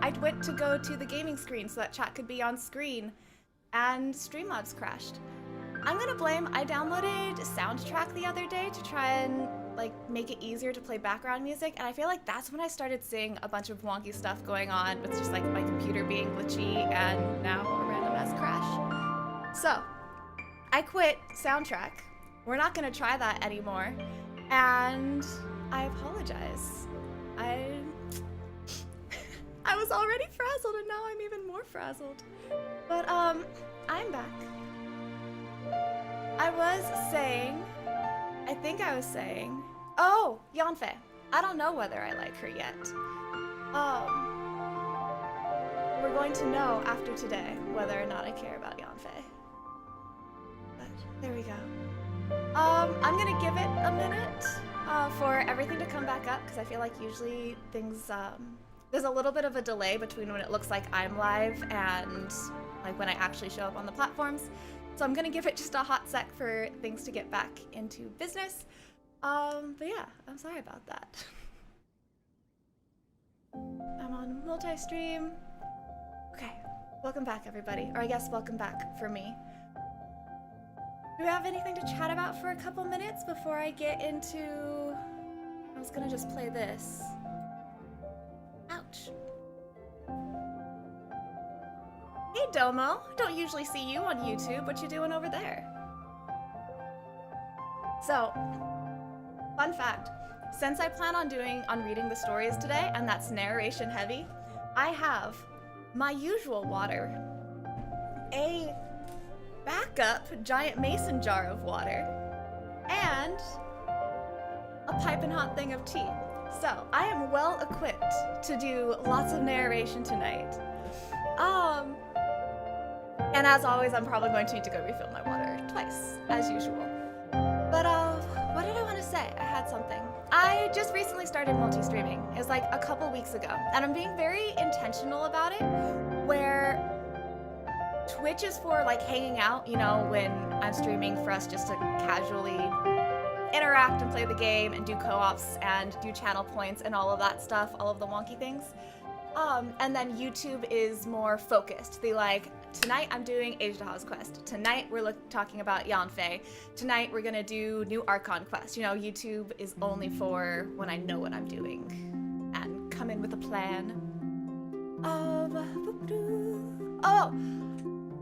I went to go to the gaming screen so that chat could be on screen, and Streamlabs crashed. I'm gonna blame, I downloaded Soundtrack the other day to try and like make it easier to play background music, and I feel like that's when I started seeing a bunch of wonky stuff going on with just like my computer being glitchy and now a random ass crash. So, I quit Soundtrack. We're not gonna try that anymore, and I apologize. I was already frazzled and now I'm even more frazzled. But I'm back. I was saying, oh, Yanfei. I don't know whether I like her yet. We're going to know after today whether or not I care about Yanfei. But there we go. I'm gonna give it a minute for everything to come back up, because I feel like usually things, there's a little bit of a delay between when it looks like I'm live and like when I actually show up on the platforms. So I'm gonna give it just a hot sec for things to get back into business. But yeah, I'm sorry about that. I'm on multi-stream. Okay, welcome back everybody. Or I guess welcome back for me. Do we have anything to chat about for a couple minutes before I get into... I was gonna just play this. Ouch. Hey Domo, don't usually see you on YouTube. What you doing over there? So, fun fact, since I plan on reading the stories today, and that's narration heavy, I have my usual water, a backup giant mason jar of water, and a piping hot thing of tea. So, I am well equipped to do lots of narration tonight. And as always, I'm probably going to need to go refill my water twice, as usual. But, what did I want to say? I had something. I just recently started multi-streaming. It was like a couple weeks ago. And I'm being very intentional about it, where Twitch is for like hanging out, you know, when I'm streaming for us just to casually interact and play the game and do co-ops and do channel points and all of that stuff, all of the wonky things. And then YouTube is more focused. They like, tonight I'm doing Agedaha's quest. Tonight we're talking about Yanfei. Tonight we're gonna do new Archon quest. You know, YouTube is only for when I know what I'm doing and come in with a plan. Oh,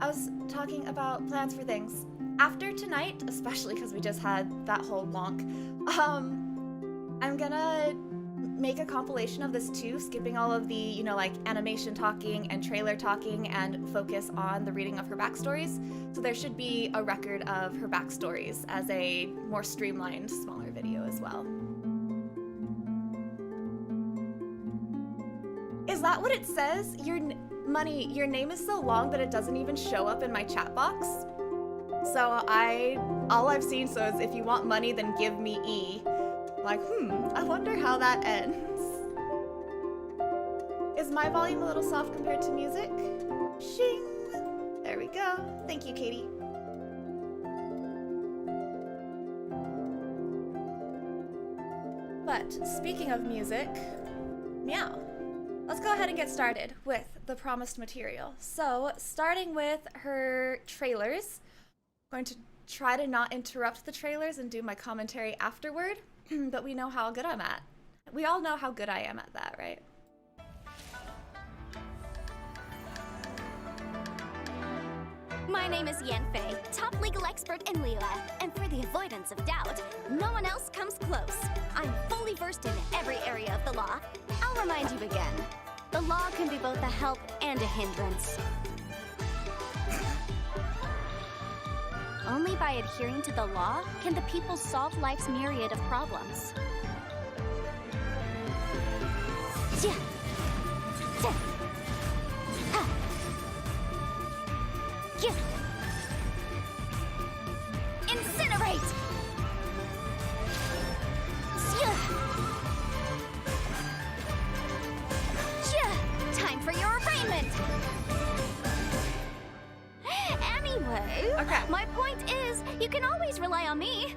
I was talking about plans for things. After tonight, especially because we just had that whole wonk, I'm gonna make a compilation of this too, skipping all of the, you know, like animation talking and trailer talking, and focus on the reading of her backstories. So there should be a record of her backstories as a more streamlined, smaller video as well. Is that what it says? Your name is so long that it doesn't even show up in my chat box. So all I've seen is if you want money, then give me E. Like, I wonder how that ends. Is my volume a little soft compared to music? Shing! There we go. Thank you, Katie. But speaking of music, meow. Let's go ahead and get started with the promised material. So, starting with her trailers, I'm going to try to not interrupt the trailers and do my commentary afterward. But we know how good I'm at. We all know how good I am at that, right? My name is Yanfei, top legal expert in Leela, and for the avoidance of doubt, no one else comes close. I'm fully versed in every area of the law. I'll remind you again. The law can be both a help and a hindrance. Only by adhering to the law can the people solve life's myriad of problems. Incinerate! Time for your arraignment! Anyway, okay. My point is, you can always rely on me.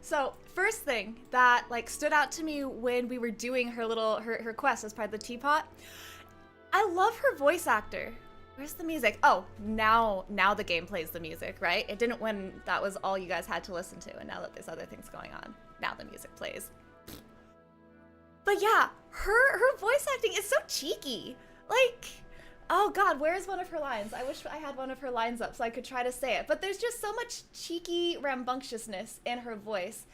So, first thing that like stood out to me when we were doing her quest as part of the teapot, I love her voice actor. Where's the music? Oh, now the game plays the music, right? It didn't when that was all you guys had to listen to, and now that there's other things going on, now the music plays. But yeah, her voice acting is so cheeky. Like, oh god, where's one of her lines? I wish I had one of her lines up so I could try to say it. But there's just so much cheeky rambunctiousness in her voice.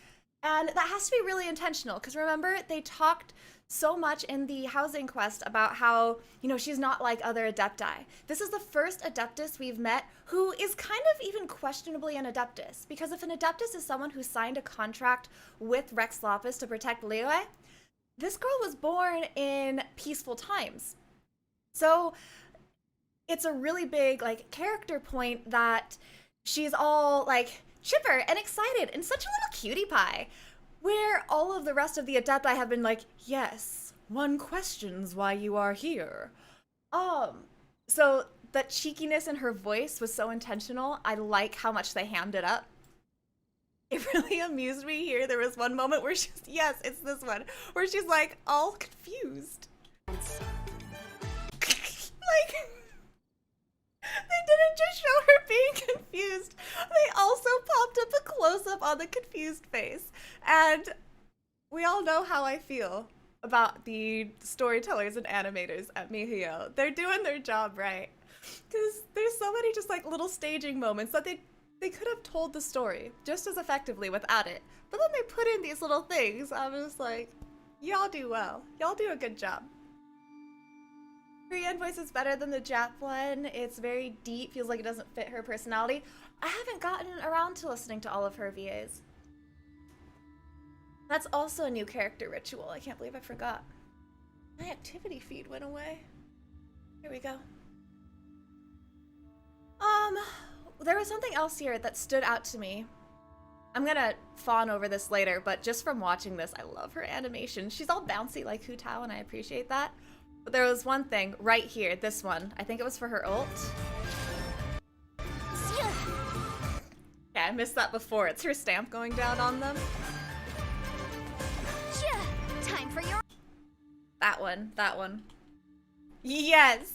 And that has to be really intentional, because remember, they talked so much in the housing quest about how, you know, she's not like other Adepti. This is the first Adeptus we've met who is kind of even questionably an Adeptus, because if an Adeptus is someone who signed a contract with Rex Lapis to protect Liyue, this girl was born in peaceful times. So it's a really big, like, character point that she's all, like, chipper and excited and such a little cutie pie, where all of the rest of the Adepti have been like, yes, one questions why you are here. So that cheekiness in her voice was so intentional. I like how much they hammed it up. It really amused me here. There was one moment where she's, yes, it's this one, where she's like all confused. Like, they didn't just show her being confused. They also popped up a close-up on the confused face. And we all know how I feel about the storytellers and animators at MiHoYo. They're doing their job right. Because there's so many just like little staging moments that they could have told the story just as effectively without it. But then they put in these little things. I was like, y'all do well. Y'all do a good job. Korean voice is better than the Jap one. It's very deep, feels like it doesn't fit her personality. I haven't gotten around to listening to all of her VAs. That's also a new character ritual. I can't believe I forgot. My activity feed went away. Here we go. There was something else here that stood out to me. I'm gonna fawn over this later, but just from watching this, I love her animation. She's all bouncy like Hu Tao, and I appreciate that. But there was one thing right here, this one. I think it was for her ult. Yeah, I missed that before. It's her stamp going down on them. Time for your... That one. Yes!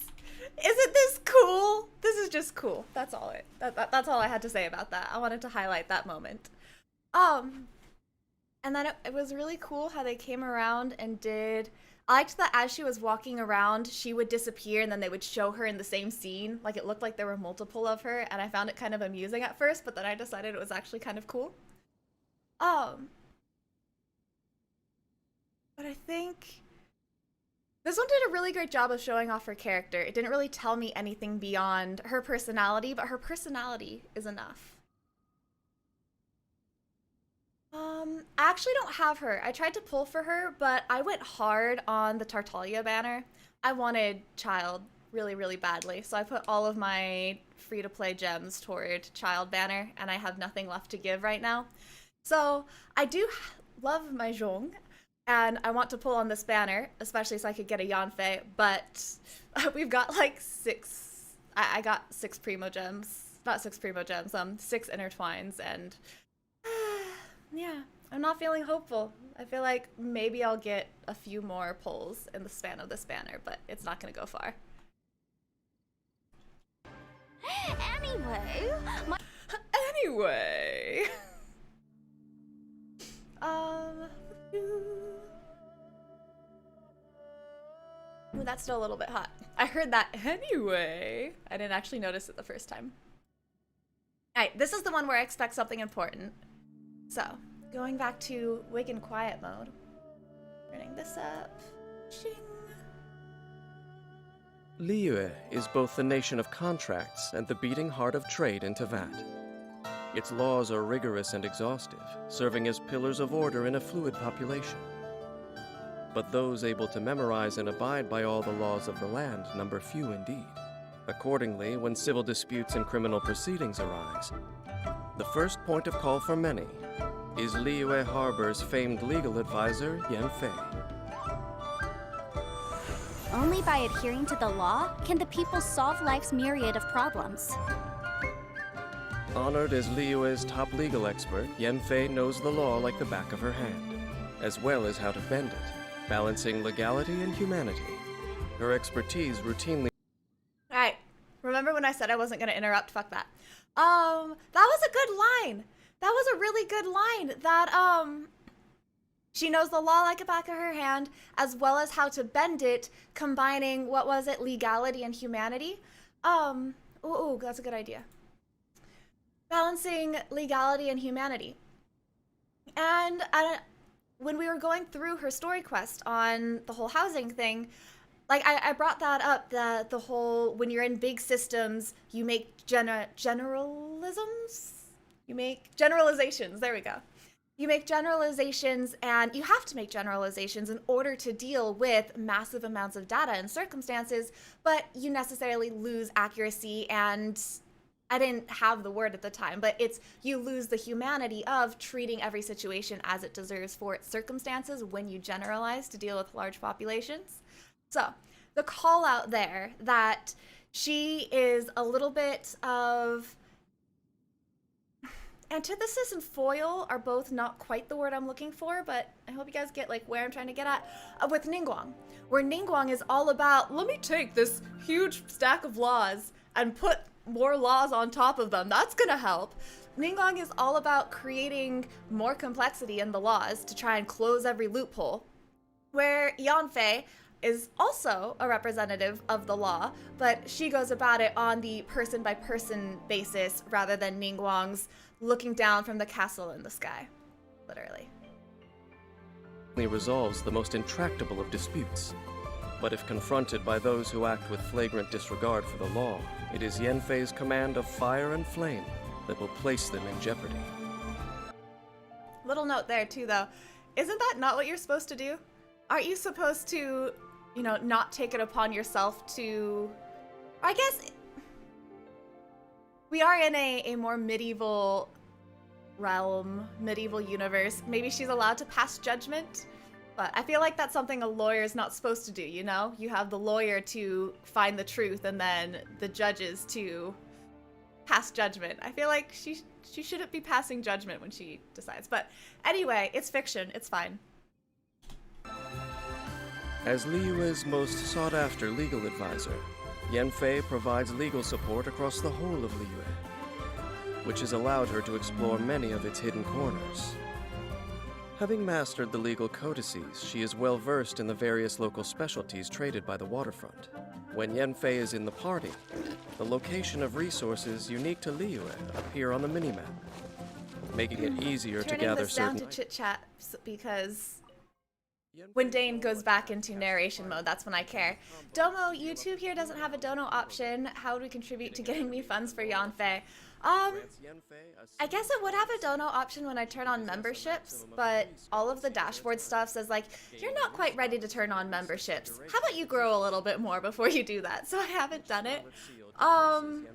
Isn't this cool? This is just cool. That's all that's all I had to say about that. I wanted to highlight that moment. And then it was really cool how they came around and did... I liked that as she was walking around, she would disappear and then they would show her in the same scene. Like, it looked like there were multiple of her, and I found it kind of amusing at first, but then I decided it was actually kind of cool. But I think this one did a really great job of showing off her character. It didn't really tell me anything beyond her personality, but her personality is enough. I actually don't have her. I tried to pull for her, but I went hard on the Tartaglia banner. I wanted Child really, really badly, so I put all of my free-to-play gems toward Child banner, and I have nothing left to give right now. So I do love my Zhong, and I want to pull on this banner, especially so I could get a Yanfei, but we've got like I got 6 Primo Gems. Not 6 Primo Gems, 6 Intertwines, and... yeah, I'm not feeling hopeful. I feel like maybe I'll get a few more pulls in the span of this banner, but it's not gonna go far. Anyway, Anyway. Ooh, that's still a little bit hot. I heard that anyway. I didn't actually notice it the first time. Alright, this is the one where I expect something important. So, going back to Wig and Quiet mode. Turning this up. Shing. Liyue is both the nation of contracts and the beating heart of trade in Teyvat. Its laws are rigorous and exhaustive, serving as pillars of order in a fluid population. But those able to memorize and abide by all the laws of the land number few indeed. Accordingly, when civil disputes and criminal proceedings arise, the first point of call for many is Liyue Harbor's famed legal advisor, Yanfei. only by adhering to the law can the people solve life's myriad of problems. Honored as Liyue's top legal expert, Yanfei knows the law like the back of her hand, as well as how to bend it, balancing legality and humanity. Her expertise routinely. Alright. Remember when I said I wasn't gonna interrupt? Fuck that. That was a good line. That was a really good line. That, she knows the law like the back of her hand, as well as how to bend it, combining, what was it, legality and humanity? Ooh, that's a good idea. Balancing legality and humanity. And when we were going through her story quest on the whole housing thing, like, I brought that up, the whole, when you're in big systems, you make generalisms? You make generalizations, there we go. You make generalizations, and you have to make generalizations in order to deal with massive amounts of data and circumstances, but you necessarily lose accuracy, and I didn't have the word at the time, but it's, you lose the humanity of treating every situation as it deserves for its circumstances when you generalize to deal with large populations. So, the call out there that she is a little bit of... Antithesis and foil are both not quite the word I'm looking for, but I hope you guys get like where I'm trying to get at. With Ningguang, where Ningguang is all about, let me take this huge stack of laws and put more laws on top of them. That's gonna help. Ningguang is all about creating more complexity in the laws to try and close every loophole. Where Yanfei is also a representative of the law, but she goes about it on the person-by-person basis rather than Ningguang's looking down from the castle in the sky, literally. Resolves the most intractable of disputes. But if confronted by those who act with flagrant disregard for the law, it is Yanfei's command of fire and flame that will place them in jeopardy. Little note there too, though. Isn't that not what you're supposed to do? Aren't you supposed to, you know, not take it upon yourself to... I guess... We are in a more medieval realm, medieval universe. Maybe she's allowed to pass judgment, but I feel like that's something a lawyer is not supposed to do, you know? You have the lawyer to find the truth and then the judges to pass judgment. I feel like she shouldn't be passing judgment when she decides. But anyway, it's fiction. It's fine. As Liyue's most sought-after legal advisor, Yanfei provides legal support across the whole of Liyue, which has allowed her to explore many of its hidden corners. Having mastered the legal codices, she is well versed in the various local specialties traded by the waterfront. When Yanfei is in the party, the location of resources unique to Liyue appear on the minimap, making it easier to gather certain... Turning this down to chit-chat because... When Dane goes back into narration mode, that's when I care. Domo, YouTube here doesn't have a dono option. How would we contribute to getting me funds for Yanfei? I guess it would have a dono option when I turn on memberships, but all of the dashboard stuff says like, you're not quite ready to turn on memberships. How about you grow a little bit more before you do that? So I haven't done it. And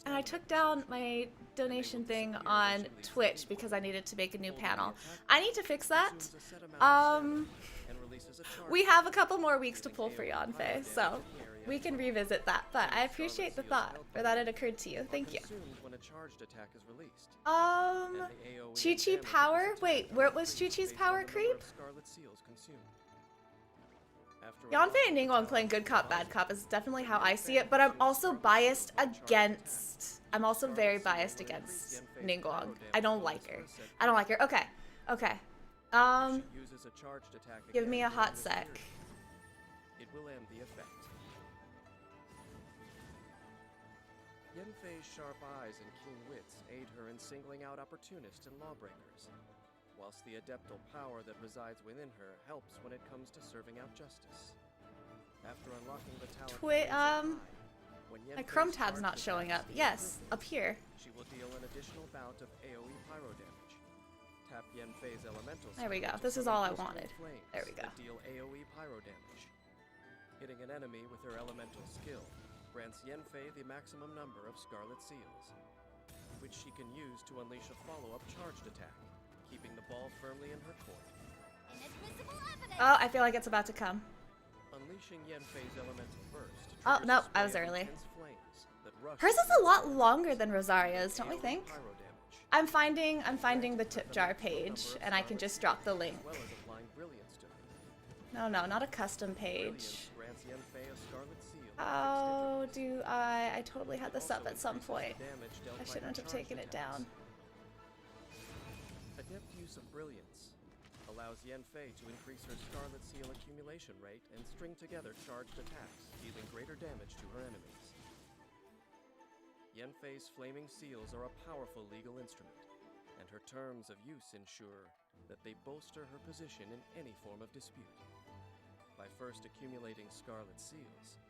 I took down my donation thing on Twitch because I needed to make a new panel. I need to fix that. We have a couple more weeks to pull for Yanfei, so we can revisit that. But I appreciate the thought, or that it occurred to you. Thank you. Chi-Chi power? Wait, where was Chi-Chi's power creep? Yanfei and Ningguang playing good cop, bad cop is definitely how I see it, but I'm also biased against... I'm also very biased against Ningguang. I don't like her. I don't like her. Okay. Okay. Give me a hot sec. It will end the effect. Yanfei's sharp eyes and keen wits aid her in singling out opportunists and lawbreakers, whilst the adeptal power that resides within her helps when it comes to serving out justice. After unlocking the talent my Chrome tab's not showing up. Yes, up here. She will deal an additional bout of AoE pyro damage. Tap Yanfei's elemental. There we go. This is all I wanted. There we go. Deal AoE pyro damage. Hitting an enemy with her elemental skill grants Yanfei the maximum number of scarlet seals, which she can use to unleash a follow-up charged attack, keeping the ball firmly in her court. Oh, I feel like it's about to come. Unleashing Yanfei's elemental burst. Oh, no, I was early. Hers is a lot longer than Rosaria's, don't we think? I'm finding the tip jar page, and I can just drop the link. No, not a custom page. How do I totally had this up at some point. I shouldn't have taken it down. Adept use of brilliance allows Yanfei to increase her Scarlet Seal accumulation rate and string together charged attacks, dealing greater damage to her enemies. Yanfei's flaming seals are a powerful legal instrument, and her terms of use ensure that they bolster her position in any form of dispute. By first accumulating Scarlet Seals,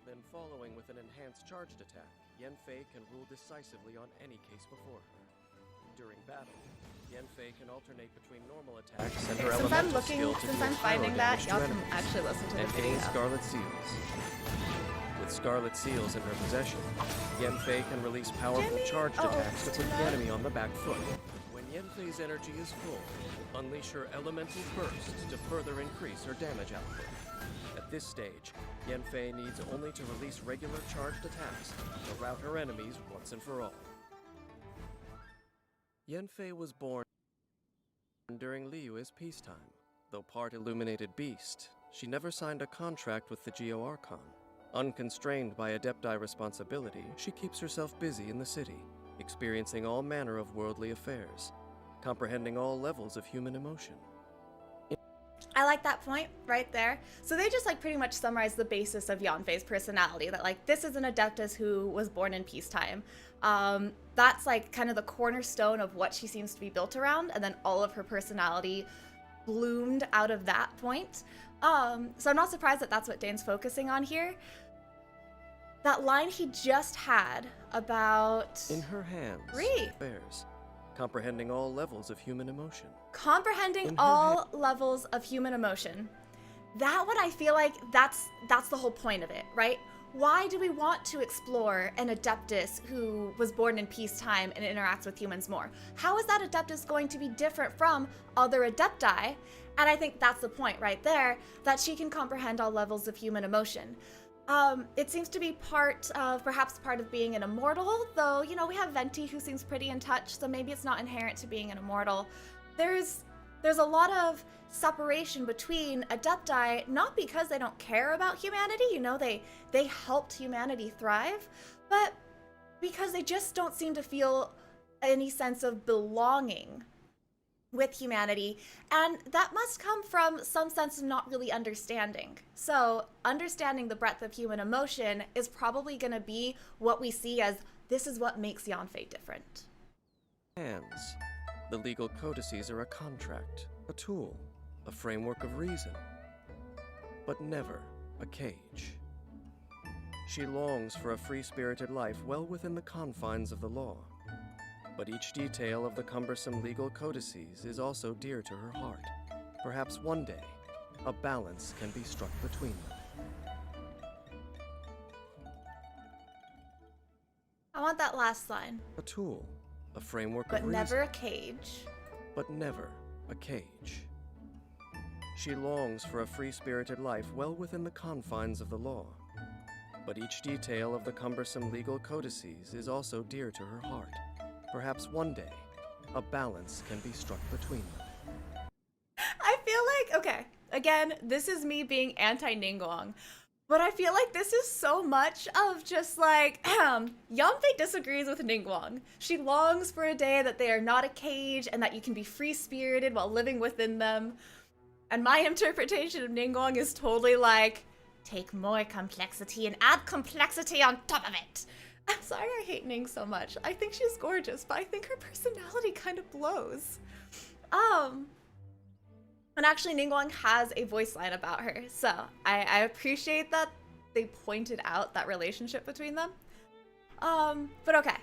then following with an enhanced charged attack, Yanfei can rule decisively on any case before her. During battle, Yanfei can alternate between normal attacks and her elemental skill to Since deal I'm finding power that, damage to y'all can enemies actually listen to the and gain video. Scarlet Seals. With Scarlet Seals in her possession, Yanfei can release powerful charged attacks to put the enemy on the back foot. When Yanfei's energy is full, unleash her elemental burst to further increase her damage output. At this stage, Yanfei needs only to release regular charged attacks to rout her enemies once and for all. Yanfei was born during Liyue's peacetime. Though part illuminated beast, she never signed a contract with the Geo Archon. Unconstrained by Adepti responsibility, she keeps herself busy in the city, experiencing all manner of worldly affairs, comprehending all levels of human emotion. I like that point right there. So they just like pretty much summarize the basis of Yanfei's personality, that like this is an Adeptus who was born in peacetime. That's like kind of the cornerstone of what she seems to be built around, and then all of her personality bloomed out of that point. So I'm not surprised that that's what Dane's focusing on here. That line he just had about In her hands, Read. affairs, comprehending all levels of human emotion. comprehending all levels of human emotion. That one, I feel like that's the whole point of it, right? Why do we want to explore an Adeptus who was born in peacetime and interacts with humans more? How is that Adeptus going to be different from other Adepti? And I think that's the point right there, that she can comprehend all levels of human emotion. It seems to be perhaps part of being an immortal, though, you know, we have Venti who seems pretty in touch, so maybe it's not inherent to being an immortal. There's a lot of separation between Adepti, not because they don't care about humanity, you know, they helped humanity thrive, but because they just don't seem to feel any sense of belonging with humanity, and that must come from some sense of not really understanding. So understanding the breadth of human emotion is probably going to be what we see as this is what makes Yanfei different. Hands. The legal codices are a contract, a tool, a framework of reason, but never a cage. She longs for a free-spirited life well within the confines of the law, but each detail of the cumbersome legal codices is also dear to her heart. Perhaps one day, a balance can be struck between them. I want that last line. A tool, a framework But of reason, never a cage. but never a cage. She longs for a free-spirited life well within the confines of the law, but each detail of the cumbersome legal codices is also dear to her heart. Perhaps one day, a balance can be struck between them. I feel like, okay, again, this is me being anti-Ningguang, but I feel like this is so much of just like, Yanfei disagrees with Ningguang. She longs for a day that they are not a cage and that you can be free-spirited while living within them. And my interpretation of Ningguang is totally like, take more complexity and add complexity on top of it. I'm sorry I hate Ning so much. I think she's gorgeous, but I think her personality kind of blows. And actually Ningguang has a voice line about her, so I appreciate that they pointed out that relationship between them. But okay.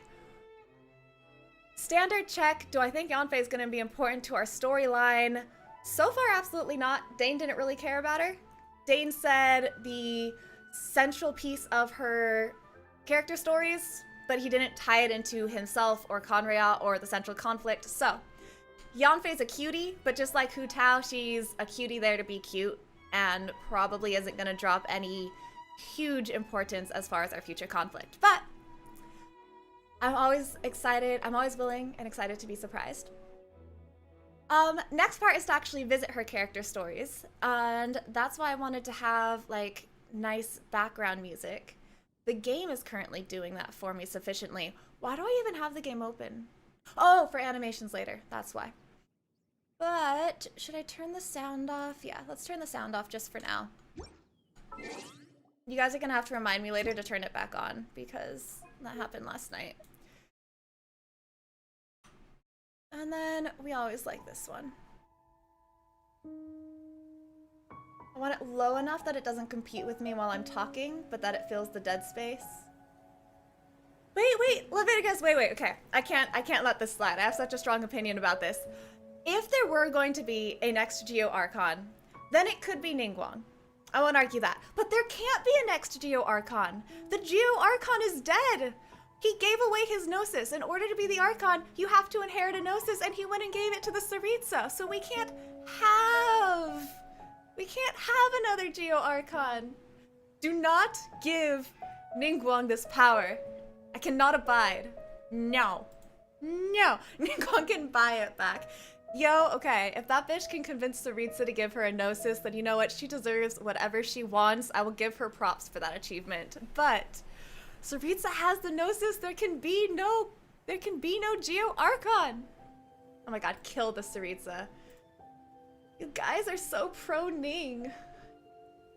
Standard check, do I think Yanfei is going to be important to our storyline? So far, absolutely not. Dane didn't really care about her. Dane said the central piece of her character stories, but he didn't tie it into himself or Conria or the central conflict. So, Yanfei's a cutie, but just like Hu Tao, she's a cutie there to be cute and probably isn't going to drop any huge importance as far as our future conflict. But I'm always excited, I'm always willing and excited to be surprised. Next part is to actually visit her character stories, and that's why I wanted to have like nice background music. The game is currently doing that for me sufficiently. Why do I even have the game open? Oh, for animations later. That's why. But should I turn the sound off? Yeah, let's turn the sound off just for now. You guys are gonna have to remind me later to turn it back on because that happened last night. And then we always like this one. I want it low enough that it doesn't compete with me while I'm talking, but that it fills the dead space. Wait, Leviticus, wait, okay. I can't let this slide. I have such a strong opinion about this. If there were going to be a next Geo Archon, then it could be Ningguang. I won't argue that. But there can't be a next Geo Archon. The Geo Archon is dead. He gave away his Gnosis. In order to be the Archon, you have to inherit a Gnosis, and he went and gave it to the Tsaritsa. So we can't have another Geo Archon. Do not give Ningguang this power. I cannot abide. No. Ningguang can buy it back. Yo, okay, if that bitch can convince Tsaritsa to give her a Gnosis, then you know what? She deserves whatever she wants. I will give her props for that achievement. But Tsaritsa has the Gnosis. There can be no Geo Archon. Oh my god, kill the Tsaritsa. You guys are so pro Ning. I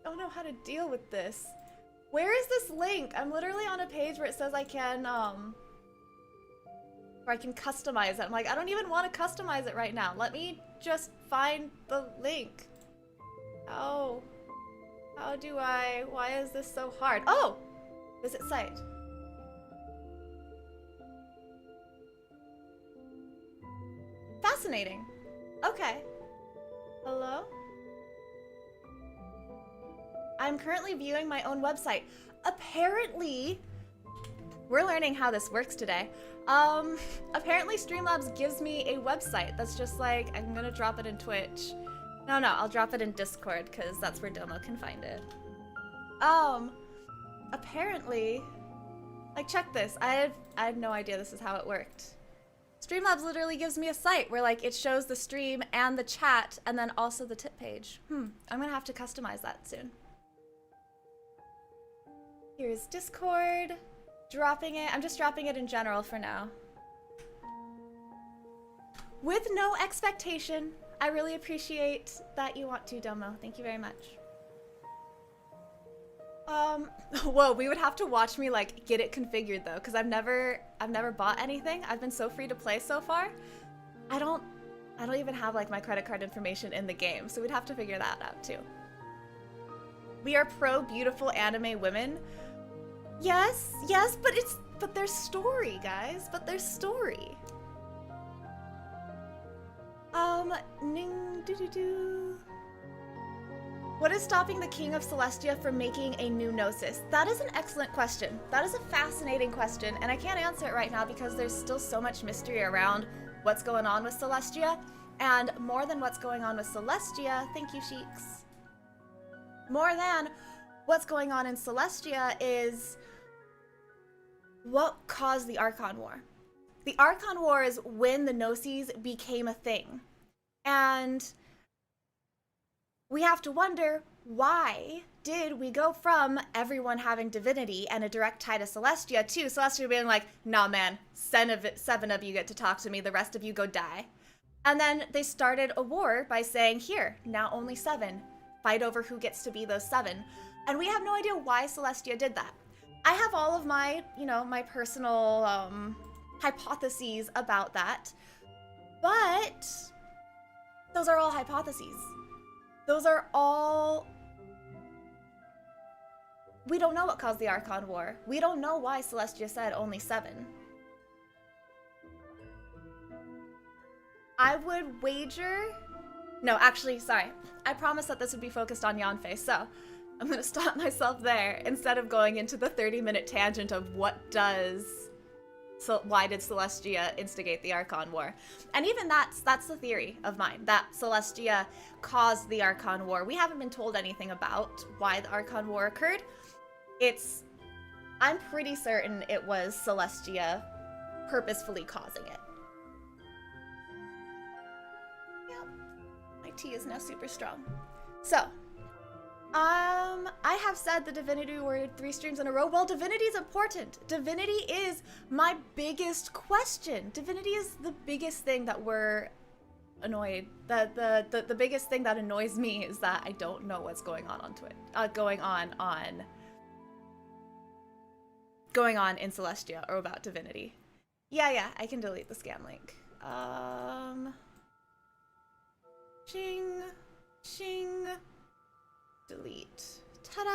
don't know how to deal with this. Where is this link? I'm literally on a page where it says I can customize it. I'm like, I don't even want to customize it right now. Let me just find the link. How do I, why is this so hard? Oh, visit site. Fascinating. Okay. Hello? I'm currently viewing my own website. Apparently, we're learning how this works today. Apparently Streamlabs gives me a website that's just like, I'm gonna drop it in Twitch. No, I'll drop it in Discord because that's where Domo can find it. Apparently, like check this. I had no idea this is how it worked. Streamlabs literally gives me a site where like it shows the stream and the chat and then also the tip page. I'm gonna have to customize that soon. Here's Discord. Dropping it. I'm just dropping it in general for now. With no expectation. I really appreciate that you want to, Domo. Thank you very much. Whoa, we would have to watch me like get it configured though, because I've never bought anything. I've been so free to play so far. I don't even have like my credit card information in the game, so we'd have to figure that out too. We are pro beautiful anime women. Yes, but there's story, guys. But there's story. What is stopping the King of Celestia from making a new Gnosis? That is an excellent question. That is a fascinating question, and I can't answer it right now because there's still so much mystery around what's going on with Celestia, and more than what's going on with Celestia, thank you, Sheiks. More than what's going on in Celestia is what caused the Archon War. The Archon War is when the Gnosis became a thing. And we have to wonder, why did we go from everyone having divinity and a direct tie to Celestia to Celestia being like, nah man, seven of you get to talk to me, the rest of you go die. And then they started a war by saying, here, now only 7. Fight over who gets to be those 7. And we have no idea why Celestia did that. I have all of my, my personal hypotheses about that, but those are all hypotheses. Those are all... We don't know what caused the Archon War. We don't know why Celestia said only 7. I would wager... No, actually, sorry. I promised that this would be focused on Yanfei, so I'm gonna stop myself there instead of going into the 30-minute tangent of why did Celestia instigate the Archon War. And even that's the theory of mine, that Celestia caused the Archon War. We haven't been told anything about why the Archon War occurred. I'm pretty certain it was Celestia purposefully causing it. Yep. My tea is now super strong. So, I have said the Divinity word 3 streams in a row. Well, Divinity is important. Divinity is my biggest question. Divinity is the biggest thing that we're annoyed. The biggest thing that annoys me is that I don't know what's going on Twitch. Going on in Celestia or about Divinity. Yeah, I can delete the scam link. Shing. Delete. Ta-da!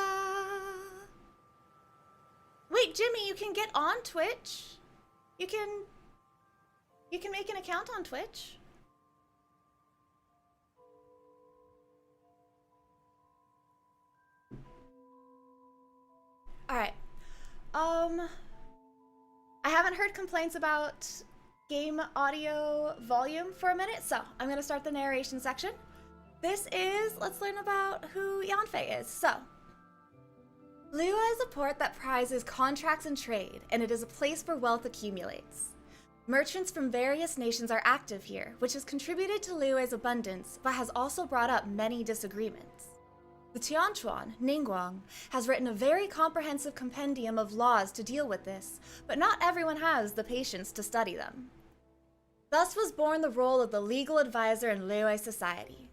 Wait, Jimmy, you can get on Twitch. You can make an account on Twitch. All right. I haven't heard complaints about game audio volume for a minute, so I'm going to start the narration section. This is, let's learn about who Yanfei is. So, Liyue is a port that prizes contracts and trade, and it is a place where wealth accumulates. Merchants from various nations are active here, which has contributed to Liyue's abundance, but has also brought up many disagreements. The Tianquan, Ningguang, has written a very comprehensive compendium of laws to deal with this, but not everyone has the patience to study them. Thus was born the role of the legal advisor in Liyue society.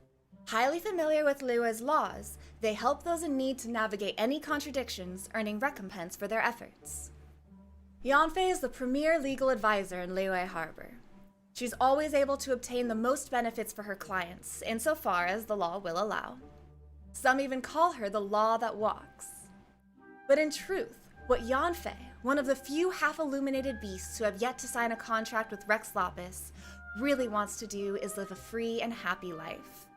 Highly familiar with Liyue's laws, they help those in need to navigate any contradictions, earning recompense for their efforts. Yanfei is the premier legal advisor in Liyue Harbor. She's always able to obtain the most benefits for her clients, insofar as the law will allow. Some even call her the law that walks. But in truth, what Yanfei, one of the few half-illuminated beasts who have yet to sign a contract with Rex Lapis, really wants to do is live a free and happy life.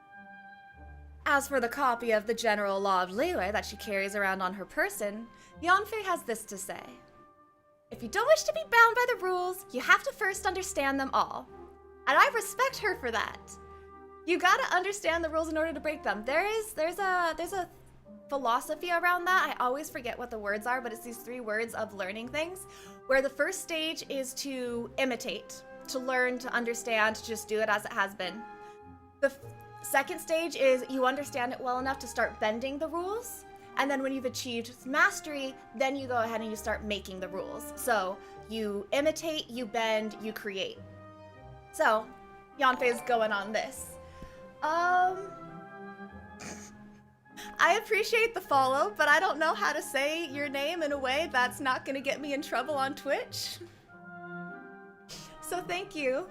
As for the copy of the general law of Liyue that she carries around on her person, Yanfei has this to say. If you don't wish to be bound by the rules, you have to first understand them all. And I respect her for that. You gotta understand the rules in order to break them. There's a philosophy around that. I always forget what the words are, but it's these 3 words of learning things, where the first stage is to imitate, to learn, to understand, to just do it as it has been. The second stage is you understand it well enough to start bending the rules. And then when you've achieved mastery, then you go ahead and you start making the rules. So you imitate, you bend, you create. So Yanfei's going on this. I appreciate the follow, but I don't know how to say your name in a way that's not gonna get me in trouble on Twitch. So thank you.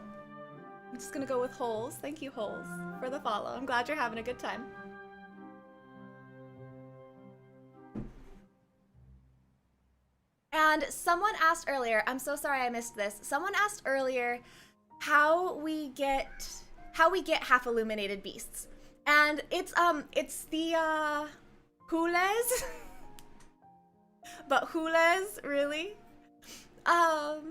I'm just gonna go with Holes. Thank you, Holes, for the follow. I'm glad you're having a good time. And someone asked earlier, I'm so sorry I missed this. Someone asked earlier how we get half illuminated beasts. And it's the Hules. But Hules, really? Oh,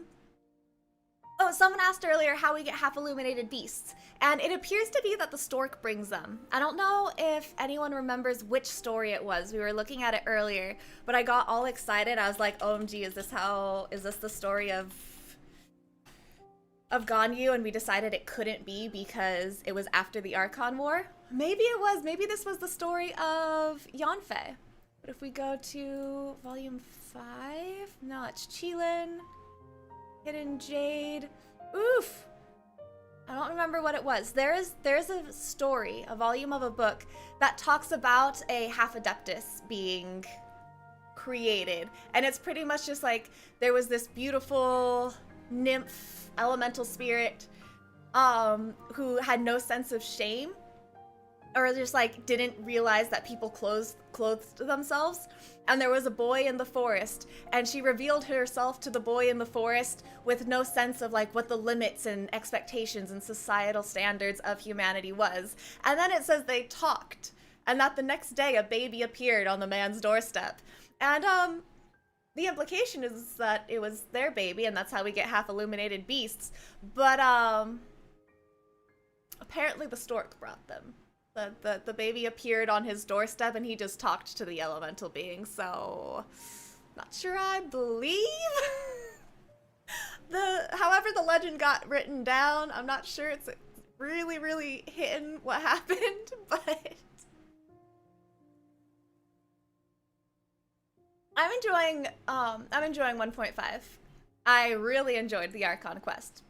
someone asked earlier how we get half illuminated beasts. And it appears to be that the stork brings them. I don't know if anyone remembers which story it was. We were looking at it earlier, but I got all excited. I was like, OMG, is this the story of Ganyu? And we decided it couldn't be because it was after the Archon War. Maybe it was. Maybe this was the story of Yanfei. But if we go to volume 5, no, it's Qilin, Hidden Jade. Oof. I don't remember what it was. There's a story, a volume of a book that talks about a half adeptus being created. And it's pretty much just like there was this beautiful nymph, elemental spirit, who had no sense of shame, or just like didn't realize that people clothed themselves. And there was a boy in the forest, and she revealed herself to the boy in the forest with no sense of like what the limits and expectations and societal standards of humanity was. And then it says they talked, and that the next day a baby appeared on the man's doorstep. And the implication is that it was their baby, and that's how we get half illuminated beasts. But apparently the stork brought them. The baby appeared on his doorstep, and he just talked to the elemental being, so not sure I believe. However the legend got written down, I'm not sure it's really hitting what happened, but I'm enjoying 1.5. I really enjoyed the Archon quest.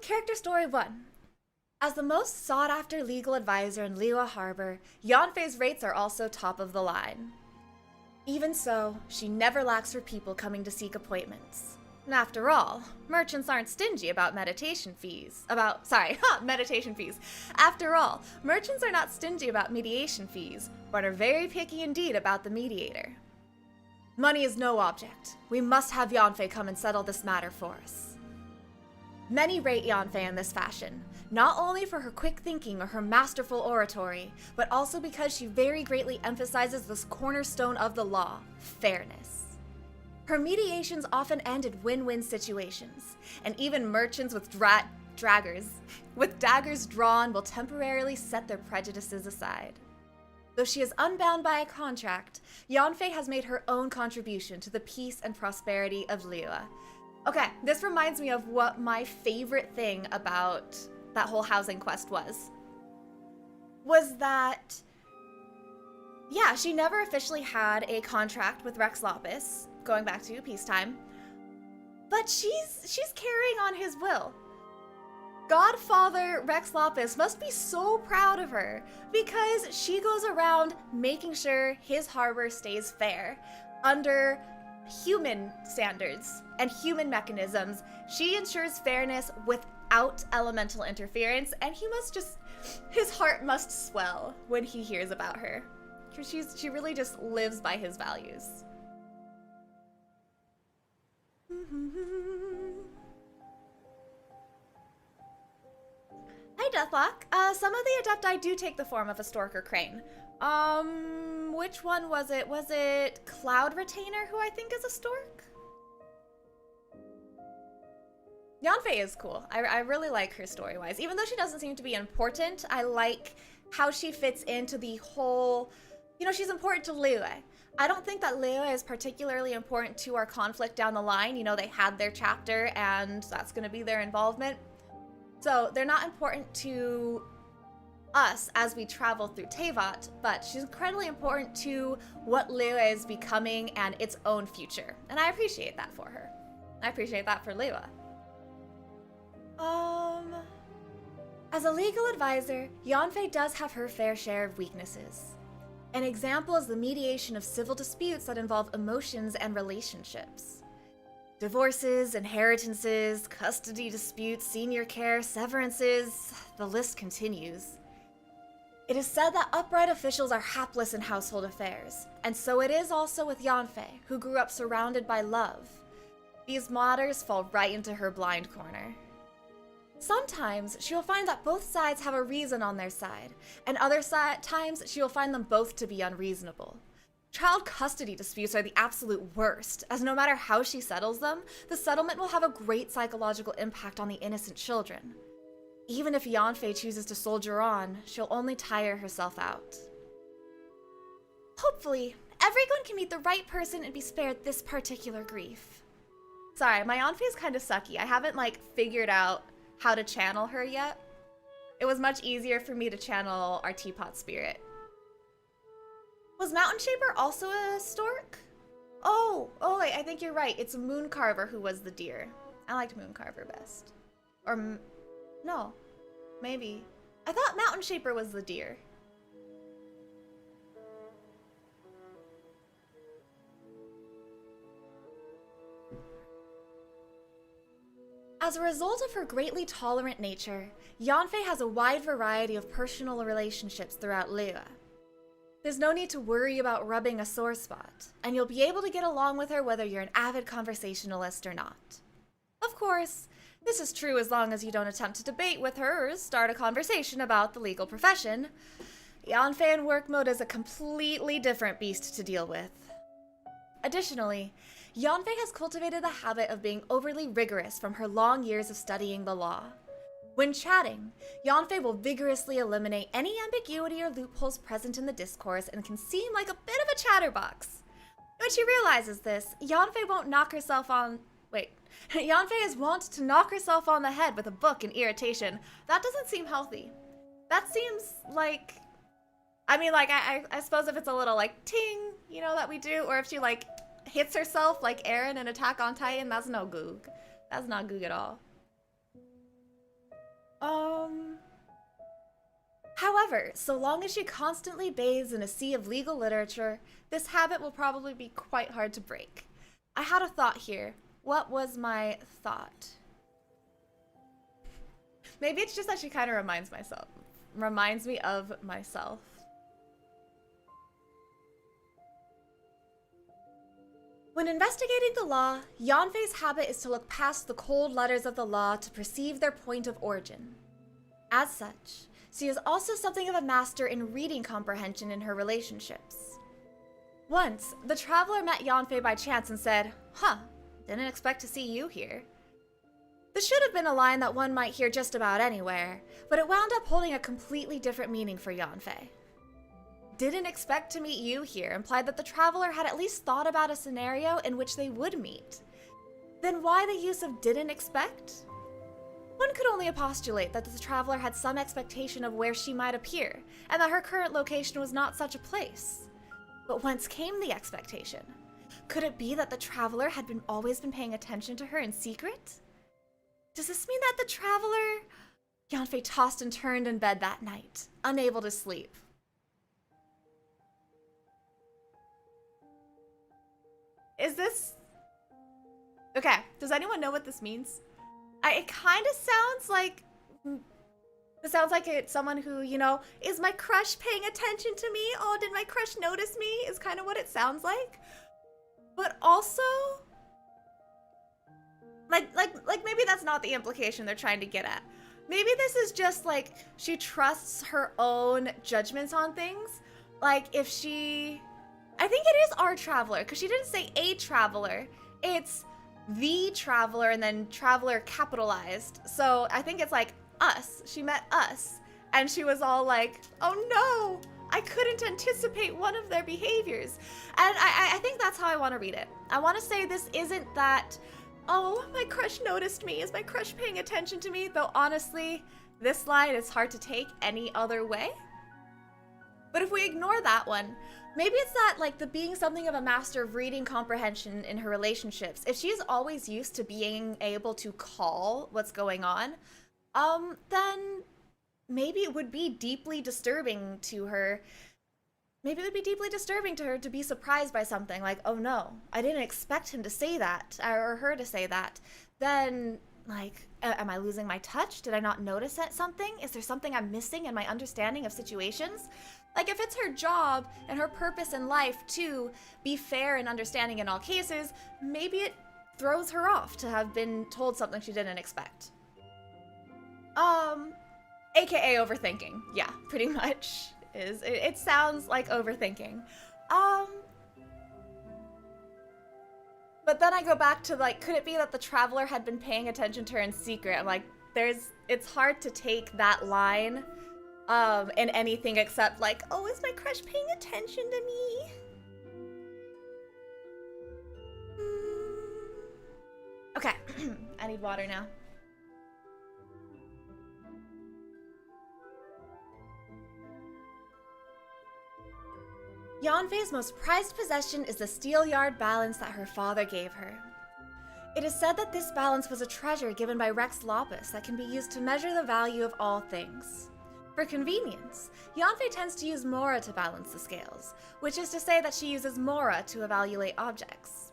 Character story 1. As the most sought-after legal advisor in Liyue Harbor, Yanfei's rates are also top of the line. Even so, she never lacks for people coming to seek appointments. And after all, merchants aren't stingy about meditation fees. Meditation fees. After all, merchants are not stingy about mediation fees, but are very picky indeed about the mediator. Money is no object. We must have Yanfei come and settle this matter for us. Many rate Yanfei in this fashion, not only for her quick thinking or her masterful oratory, but also because she very greatly emphasizes this cornerstone of the law, fairness. Her mediations often end in win-win situations, and even merchants with daggers drawn will temporarily set their prejudices aside. Though she is unbound by a contract, Yanfei has made her own contribution to the peace and prosperity of Liyue. Okay, this reminds me of what my favorite thing about that whole housing quest was that, yeah, she never officially had a contract with Rex Lapis, going back to peacetime, but she's carrying on his will. Godfather Rex Lapis must be so proud of her because she goes around making sure his harbor stays fair under human standards and human mechanisms. She ensures fairness without elemental interference, and his heart must swell when he hears about her. Because she really just lives by his values. Hi, Deathlock. Some of the Adepti do take the form of a stork or crane. Which one was it? Was it Cloud Retainer, who I think is a stork? Yanfei is cool. I really like her story-wise. Even though she doesn't seem to be important, I like how she fits into the whole... she's important to Liyue. I don't think that Liyue is particularly important to our conflict down the line. They had their chapter, and that's going to be their involvement. So they're not important to us as we travel through Teyvat, but she's incredibly important to what Liyue is becoming and its own future. And I appreciate that for her. I appreciate that for Liyue. As a legal advisor, Yanfei does have her fair share of weaknesses. An example is the mediation of civil disputes that involve emotions and relationships. Divorces, inheritances, custody disputes, senior care, severances, the list continues. It is said that upright officials are hapless in household affairs, and so it is also with Yanfei, who grew up surrounded by love. These matters fall right into her blind corner. Sometimes she will find that both sides have a reason on their side, and other times she will find them both to be unreasonable. Child custody disputes are the absolute worst, as no matter how she settles them, the settlement will have a great psychological impact on the innocent children. Even if Yanfei chooses to soldier on, she'll only tire herself out. Hopefully, everyone can meet the right person and be spared this particular grief. Sorry, my Yanfei is kind of sucky. I haven't, figured out how to channel her yet. It was much easier for me to channel our teapot spirit. Was Mountain Shaper also a stork? Oh, wait, I think you're right. It's Mooncarver who was the deer. I liked Mooncarver best. Or, no, maybe. I thought Mountain Shaper was the deer. As a result of her greatly tolerant nature, Yanfei has a wide variety of personal relationships throughout Liyue. There's no need to worry about rubbing a sore spot, and you'll be able to get along with her whether you're an avid conversationalist or not. Of course, this is true as long as you don't attempt to debate with her or start a conversation about the legal profession. Yanfei in work mode is a completely different beast to deal with. Additionally, Yanfei has cultivated the habit of being overly rigorous from her long years of studying the law. When chatting, Yanfei will vigorously eliminate any ambiguity or loopholes present in the discourse and can seem like a bit of a chatterbox. When she realizes this, Yanfei is wont to knock herself on the head with a book in irritation. That doesn't seem healthy. That seems like... I mean, like, I suppose if it's a little, like, ting, you know, that we do, or if she, like, hits herself like Eren in Attack on Titan, that's no goog. That's not goog at all. However, so long as she constantly bathes in a sea of legal literature, this habit will probably be quite hard to break. I had a thought here. What was my thought? Maybe it's just that she kind of reminds me of myself. When investigating the law, Yanfei's habit is to look past the cold letters of the law to perceive their point of origin. As such, she is also something of a master in reading comprehension in her relationships. Once, the traveler met Yanfei by chance and said, "Huh, didn't expect to see you here." This should have been a line that one might hear just about anywhere, but it wound up holding a completely different meaning for Yanfei. "Didn't expect to meet you here" implied that the traveler had at least thought about a scenario in which they would meet. Then why the use of "didn't expect"? One could only postulate that the traveler had some expectation of where she might appear, and that her current location was not such a place. But whence came the expectation? Could it be that the traveler had always been paying attention to her in secret? Does this mean that the traveler... Yanfei tossed and turned in bed that night, unable to sleep. Is this... Okay, does anyone know what this means? It kind of sounds like... It sounds like it's someone who, you know, is my crush paying attention to me? Oh, did my crush notice me? Is kind of what it sounds like. But also... Like maybe that's not the implication they're trying to get at. Maybe this is just like she trusts her own judgments on things. Like if she... I think it is our traveler, because she didn't say a traveler. It's the traveler and then traveler capitalized. So I think it's like us. She met us. And she was all like, oh no, I couldn't anticipate one of their behaviors. And I think that's how I want to read it. I want to say this isn't that, oh, my crush noticed me. Is my crush paying attention to me? Though honestly, this line is hard to take any other way. But if we ignore that one, maybe it's that, like, the being something of a master of reading comprehension in her relationships. If she's always used to being able to call what's going on, then maybe it would be deeply disturbing to her. Maybe it would be deeply disturbing to her to be surprised by something like, oh no, I didn't expect him to say that, or her to say that. Then, like, am I losing my touch? Did I not notice something? Is there something I'm missing in my understanding of situations? Like, if it's her job and her purpose in life to be fair and understanding in all cases, maybe it throws her off to have been told something she didn't expect. AKA overthinking. Yeah, pretty much is. It sounds like overthinking. But then I go back to, like, could it be that the traveler had been paying attention to her in secret? I'm like, it's hard to take that line in anything except like, oh, is my crush paying attention to me? Okay, I need water now. Yanfei's most prized possession is the steel-yard balance that her father gave her. It is said that this balance was a treasure given by Rex Lopus that can be used to measure the value of all things. For convenience, Yanfei tends to use Mora to balance the scales, which is to say that she uses Mora to evaluate objects.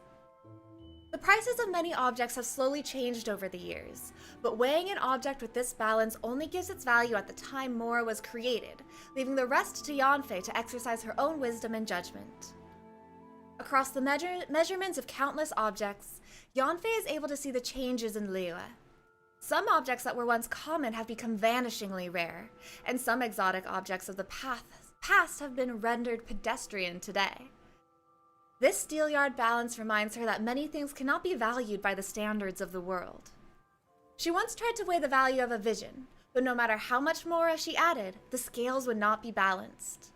The prices of many objects have slowly changed over the years, but weighing an object with this balance only gives its value at the time Mora was created, leaving the rest to Yanfei to exercise her own wisdom and judgment. Across the measurements of countless objects, Yanfei is able to see the changes in Liyue. Some objects that were once common have become vanishingly rare, and some exotic objects of the past have been rendered pedestrian today. This steel-yard balance reminds her that many things cannot be valued by the standards of the world. She once tried to weigh the value of a vision, but no matter how much Mora she added, the scales would not be balanced.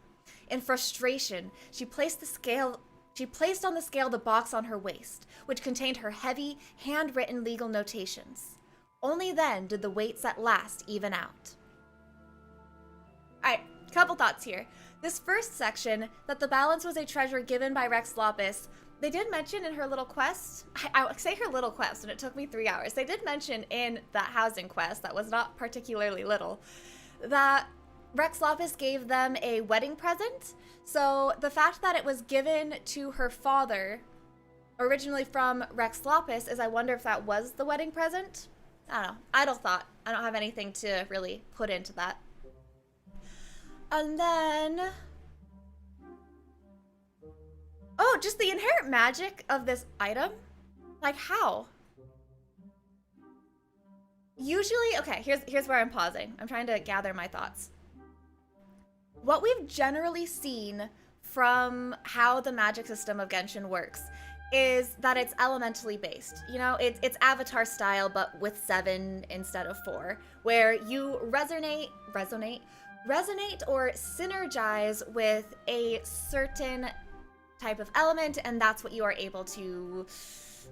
In frustration, she placed on the scale the box on her waist, which contained her heavy, handwritten legal notations. Only then did the weights at last even out. Alright, couple thoughts here. This first section, that the balance was a treasure given by Rex Lapis, they did mention in her little quest, I say her little quest, and it took me 3 hours. They did mention in that housing quest, that was not particularly little, that Rex Lapis gave them a wedding present. So the fact that it was given to her father, originally from Rex Lapis, is I wonder if that was the wedding present? I don't know. Idle thought. I don't have anything to really put into that. And then... oh, just the inherent magic of this item? Like, how? Usually, okay, here's where I'm pausing. I'm trying to gather my thoughts. What we've generally seen from how the magic system of Genshin works is that it's elementally based. You know, it's Avatar style, but with 7 instead of 4, where you resonate or synergize with a certain type of element, and that's what you are able to,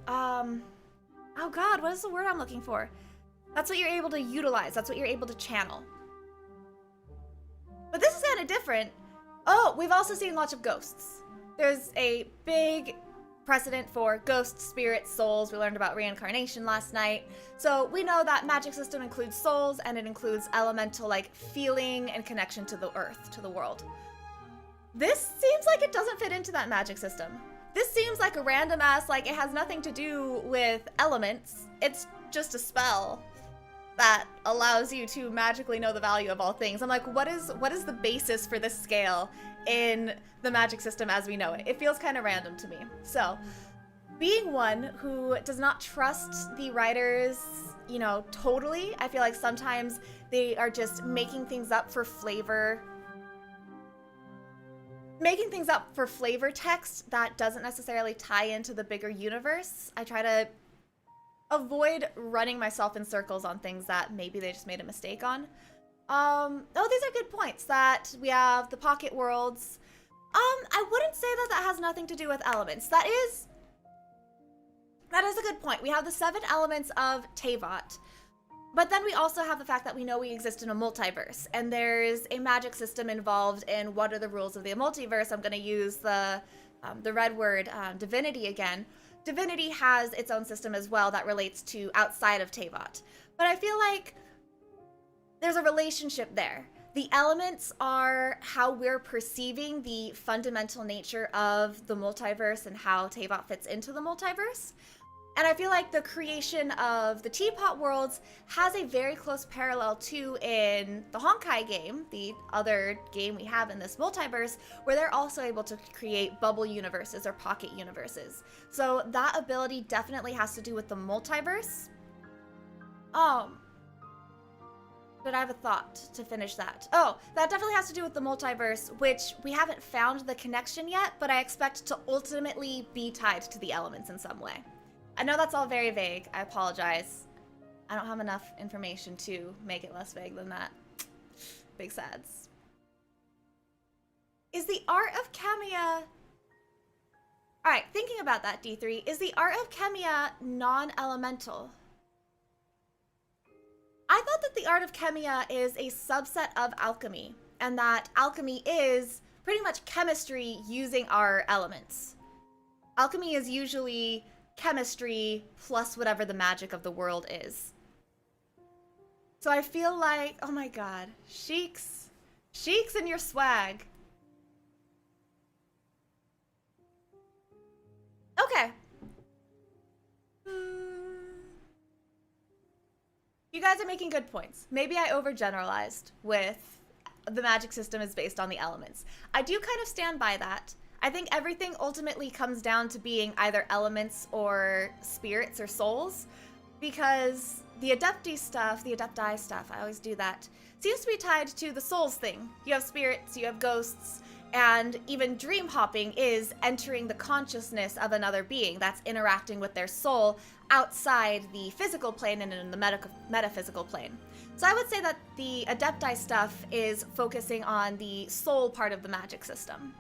oh god, what is the word I'm looking for? That's what you're able to utilize. That's what you're able to channel. But this is kind of different. Oh, we've also seen lots of ghosts. There's a big precedent for ghosts, spirits, souls. We learned about reincarnation last night. So we know that magic system includes souls, and it includes elemental, like, feeling and connection to the earth, to the world. This seems like it doesn't fit into that magic system. This seems like a random ass, like, it has nothing to do with elements. It's just a spell that allows you to magically know the value of all things. I'm like, what is the basis for this scale in the magic system as we know it? It feels kind of random to me. So, being one who does not trust the writers, you know, totally, I feel like sometimes they are just making things up for flavor. Making things up for flavor text that doesn't necessarily tie into the bigger universe. I try to avoid running myself in circles on things that maybe they just made a mistake on. Oh, these are good points. That we have the pocket worlds. I wouldn't say that that has nothing to do with elements. That is a good point. We have the 7 elements of Teyvat. But then we also have the fact that we know we exist in a multiverse, and there's a magic system involved in what are the rules of the multiverse. I'm going to use the red word, divinity again. Divinity has its own system as well that relates to outside of Teyvat. But I feel like there's a relationship there. The elements are how we're perceiving the fundamental nature of the multiverse and how Teyvat fits into the multiverse. And I feel like the creation of the Teapot Worlds has a very close parallel to in the Honkai game, the other game we have in this multiverse, where they're also able to create bubble universes or pocket universes. So that ability definitely has to do with the multiverse. But I have a thought to finish that. Oh, that definitely has to do with the multiverse, which we haven't found the connection yet, but I expect to ultimately be tied to the elements in some way. I know that's all very vague. I apologize. I don't have enough information to make it less vague than that. Big sads. Is the art of Kamiya... Alright, thinking about that, D3. Is the art of Kamiya non-elemental? I thought that the art of Kamiya is a subset of alchemy, and that alchemy is pretty much chemistry using our elements. Alchemy is usually chemistry plus whatever the magic of the world is. So I feel like, oh my god, Sheiks and your swag. Okay. You guys are making good points. Maybe I overgeneralized with the magic system is based on the elements. I do kind of stand by that. I think everything ultimately comes down to being either elements or spirits or souls, because the adepti stuff, I always do that, seems to be tied to the souls thing. You have spirits, you have ghosts, and even dream hopping is entering the consciousness of another being that's interacting with their soul outside the physical plane and in the metaphysical plane. So I would say that the adepti stuff is focusing on the soul part of the magic system.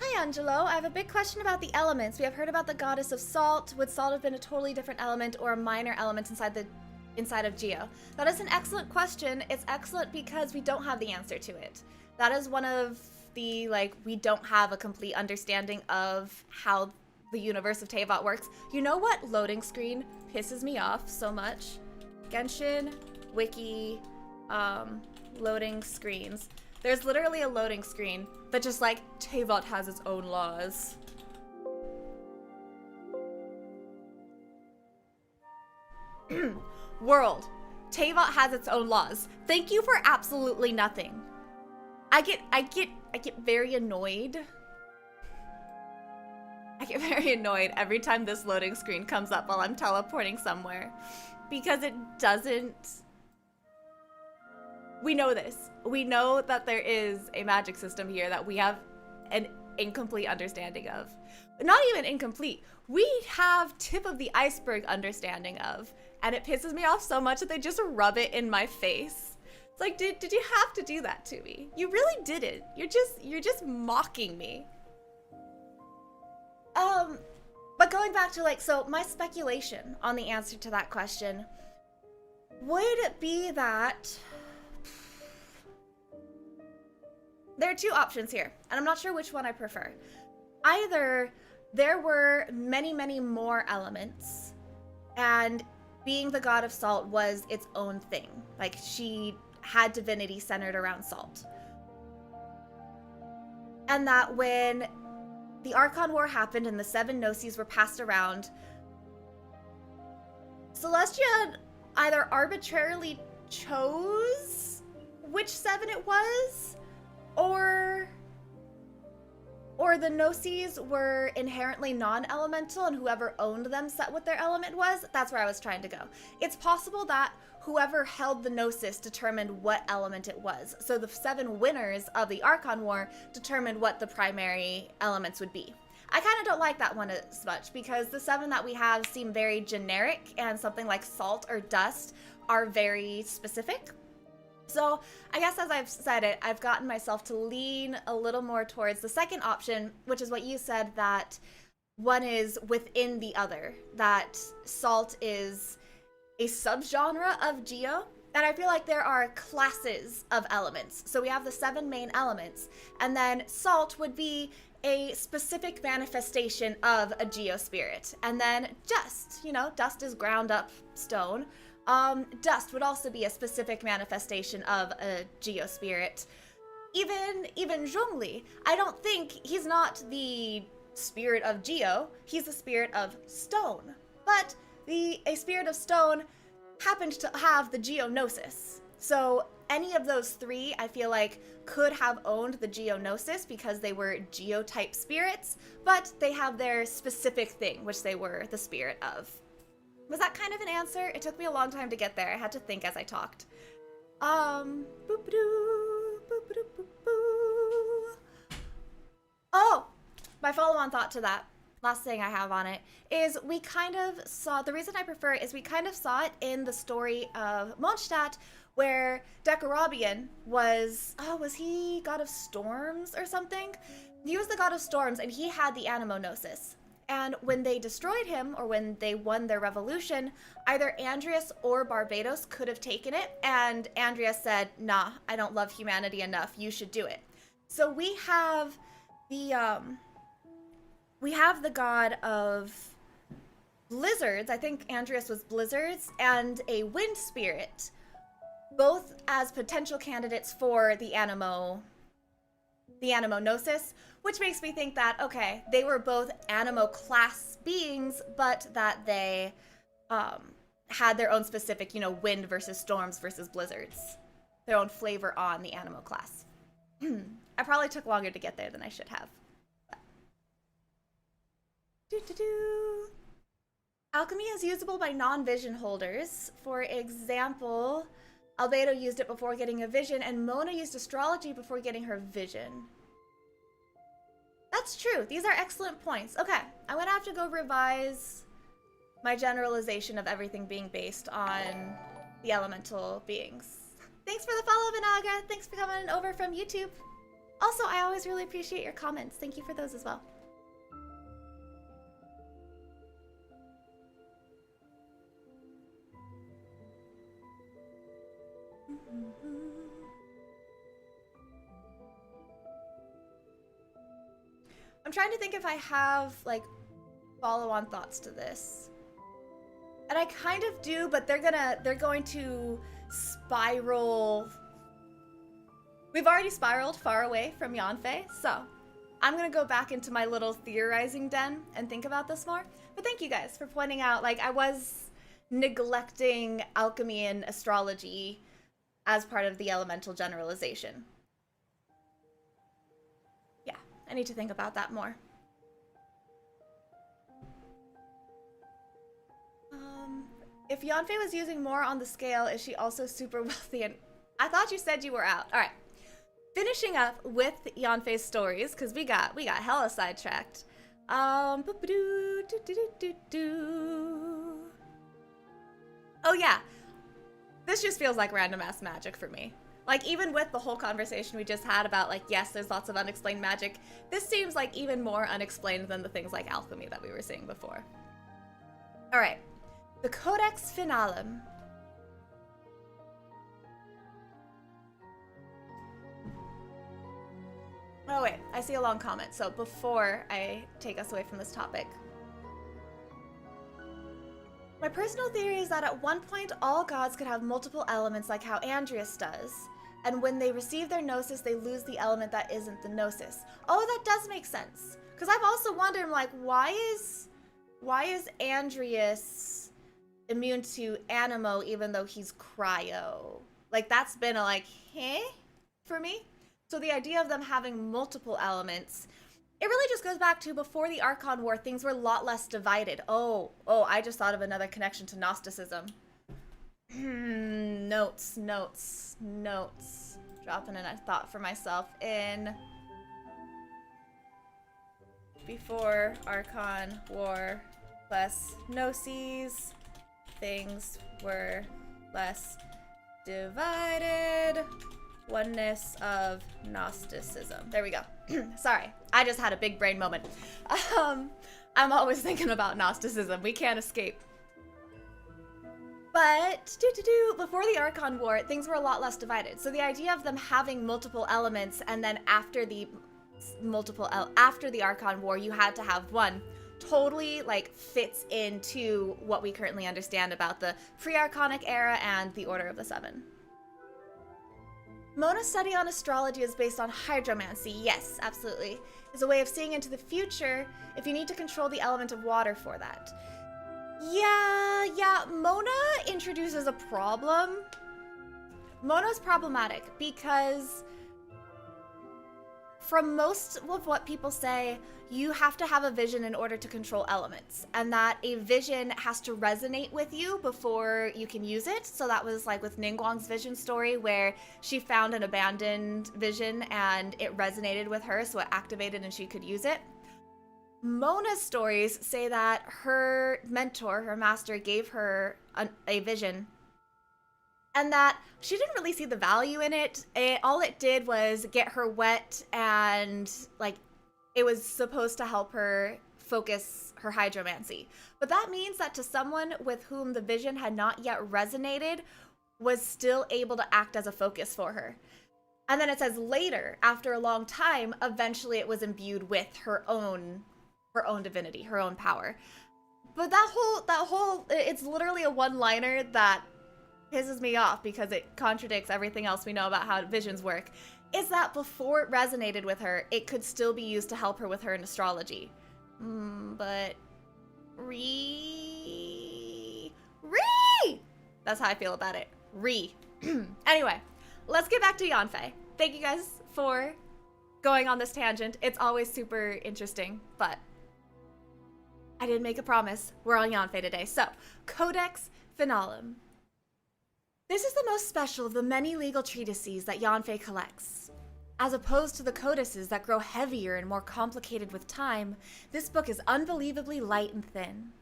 Hi Angelo, I have a big question about the elements. We have heard about the goddess of salt. Would salt have been a totally different element or a minor element inside the inside of Geo? That is an excellent question. It's excellent because we don't have the answer to it. That is one of the, like, we don't have a complete understanding of how the universe of Teyvat works. You know what loading screen pisses me off so much? Genshin, wiki, loading screens. There's literally a loading screen that just like, Teyvat has its own laws. World, Teyvat has its own laws. Thank you for absolutely nothing. I get very annoyed. I get very annoyed every time this loading screen comes up while I'm teleporting somewhere, because it doesn't. We know this. We know that there is a magic system here that we have an incomplete understanding of. Not even incomplete. We have tip of the iceberg understanding of, and it pisses me off so much that they just rub it in my face. It's like, did you have to do that to me? You really didn't. You're just mocking me. But going back to, like, so my speculation on the answer to that question, would it be that there are two options here, and I'm not sure which one I prefer. Either there were many, many more elements, and being the god of salt was its own thing. Like, she had divinity centered around salt. And that when the Archon War happened and the 7 Gnosis were passed around, Celestia either arbitrarily chose which 7 it was, or the Gnosis were inherently non-elemental and whoever owned them set what their element was. That's where I was trying to go. It's possible that whoever held the Gnosis determined what element it was. So the 7 winners of the Archon War determined what the primary elements would be. I kind of don't like that one as much because the 7 that we have seem very generic, and something like salt or dust are very specific. So I guess as I've said it, I've gotten myself to lean a little more towards the second option, which is what you said, that one is within the other, that salt is a subgenre of Geo. And I feel like there are classes of elements. So we have the 7 main elements, and then salt would be a specific manifestation of a Geo spirit. And then dust, you know, dust is ground up stone. Dust would also be a specific manifestation of a Geo spirit. Even Zhongli, I don't think he's not the spirit of Geo, he's the spirit of stone. But a spirit of stone happened to have the Geonosis. So any of those 3, I feel like, could have owned the Geonosis because they were Geo-type spirits, but they have their specific thing, which they were the spirit of. Was that kind of an answer? It took me a long time to get there. I had to think as I talked. Oh, my follow-on thought to that, last thing I have on it, is we kind of saw, the reason I prefer it is we kind of saw it in the story of Mondstadt, where Decarabian was he god of storms or something? He was the god of storms, and he had the Animonosis. And when they destroyed him, or when they won their revolution, either Andreas or Barbados could have taken it, and Andreas said, nah, I don't love humanity enough, you should do it. So we have the god of blizzards, I think Andreas was blizzards, and a wind spirit, both as potential candidates for the Animonosis, which makes me think that, okay, they were both Animo class beings, but that they had their own specific, you know, wind versus storms versus blizzards, their own flavor on the Animo class. I probably took longer to get there than I should have. Alchemy is usable by non-vision holders. For example, Albedo used it before getting a vision, and Mona used astrology before getting her vision. That's true. These are excellent points. Okay, I'm gonna have to go revise my generalization of everything being based on the elemental beings. Thanks for the follow, Vinaga. Thanks for coming over from YouTube. Also, I always really appreciate your comments. Thank you for those as well. I'm trying to think if I have, like, follow-on thoughts to this. And I kind of do, but they're going to spiral. We've already spiraled far away from Yanfei, so I'm gonna go back into my little theorizing den and think about this more. But thank you guys for pointing out, like, I was neglecting alchemy and astrology as part of the elemental generalization. Yeah, I need to think about that more. If Yanfei was using more on the scale, is she also super wealthy? And I thought you said you were out. All right. Finishing up with Yanfei's stories, because we got hella sidetracked. Oh yeah, this just feels like random ass magic for me. Like, even with the whole conversation we just had about, like, yes, there's lots of unexplained magic, this seems like even more unexplained than the things like alchemy that we were seeing before. All right, the Codex Finalum. Oh wait, I see a long comment, so before I take us away from this topic. My personal theory is that at one point all gods could have multiple elements like how Andrius does, and when they receive their gnosis, they lose the element that isn't the gnosis. Oh, that does make sense. Because I've also wondered, like, why is Andrius immune to Animo even though he's cryo? Like, that's been a, like, for me. So the idea of them having multiple elements, it really just goes back to before the Archon War, things were a lot less divided. Oh, I just thought of another connection to Gnosticism. Notes. Dropping in a thought for myself in before Archon War, less Gnosis, things were less divided. Oneness of Gnosticism. There we go. Sorry, I just had a big brain moment. I'm always thinking about Gnosticism. We can't escape. But before the Archon War, things were a lot less divided. So the idea of them having multiple elements, and then after the Archon War, you had to have one, totally like fits into what we currently understand about the pre-Archonic era and the Order of the Seven. Mona's study on astrology is based on hydromancy. Yes, absolutely. It's a way of seeing into the future if you need to control the element of water for that. Yeah, Mona introduces a problem. Mona's problematic because from most of what people say, you have to have a vision in order to control elements, and that a vision has to resonate with you before you can use it. So that was like with Ningguang's vision story, where she found an abandoned vision and it resonated with her, so it activated and she could use it. Mona's stories say that her mentor, her master, gave her a vision, and that she didn't really see the value in it. All it did was get her wet, and like it was supposed to help her focus her hydromancy. But that means that to someone with whom the vision had not yet resonated, was still able to act as a focus for her. And then it says later, after a long time, eventually it was imbued with her own divinity, her own power. But that whole it's literally a one-liner that pisses me off because it contradicts everything else we know about how visions work, is that before it resonated with her, it could still be used to help her with her in astrology. But that's how I feel about it. Anyway, let's get back to Yanfei. Thank you guys for going on this tangent. It's always super interesting, but I did make a promise. We're on Yanfei today. So, Codex Finalum. This is the most special of the many legal treatises that Yanfei collects. As opposed to the codices that grow heavier and more complicated with time, this book is unbelievably light and thin.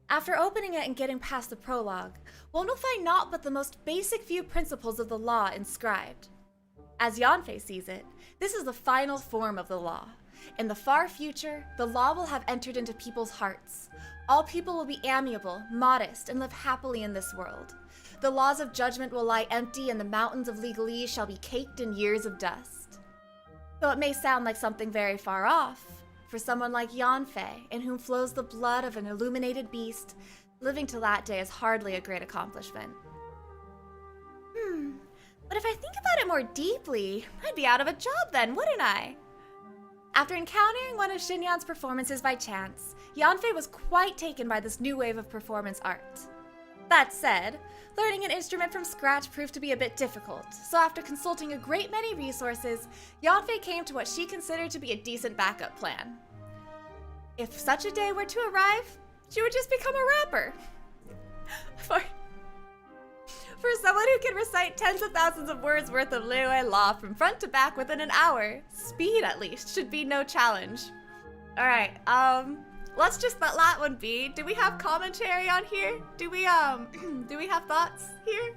After opening it and getting past the prologue, one will find naught but the most basic few principles of the law inscribed. As Yanfei sees it, this is the final form of the law. In the far future, the law will have entered into people's hearts. All people will be amiable, modest, and live happily in this world. the laws of judgment will lie empty and the mountains of legalese shall be caked in years of dust. Though it may sound like something very far off, for someone like Yanfei, in whom flows the blood of an illuminated beast, living to that day is hardly a great accomplishment. But if I think about it more deeply, I'd be out of a job then, wouldn't I? After encountering one of Xinyan's performances by chance, Yanfei was quite taken by this new wave of performance art. That said, learning an instrument from scratch proved to be a bit difficult, so after consulting a great many resources, Yanfei came to what she considered to be a decent backup plan. If such a day were to arrive, she would just become a rapper. For someone who can recite tens of thousands of words worth of Liyue law from front to back within an hour, speed at least should be no challenge. Alright, let's just let that one be. Do we have commentary on here? Do we have thoughts here?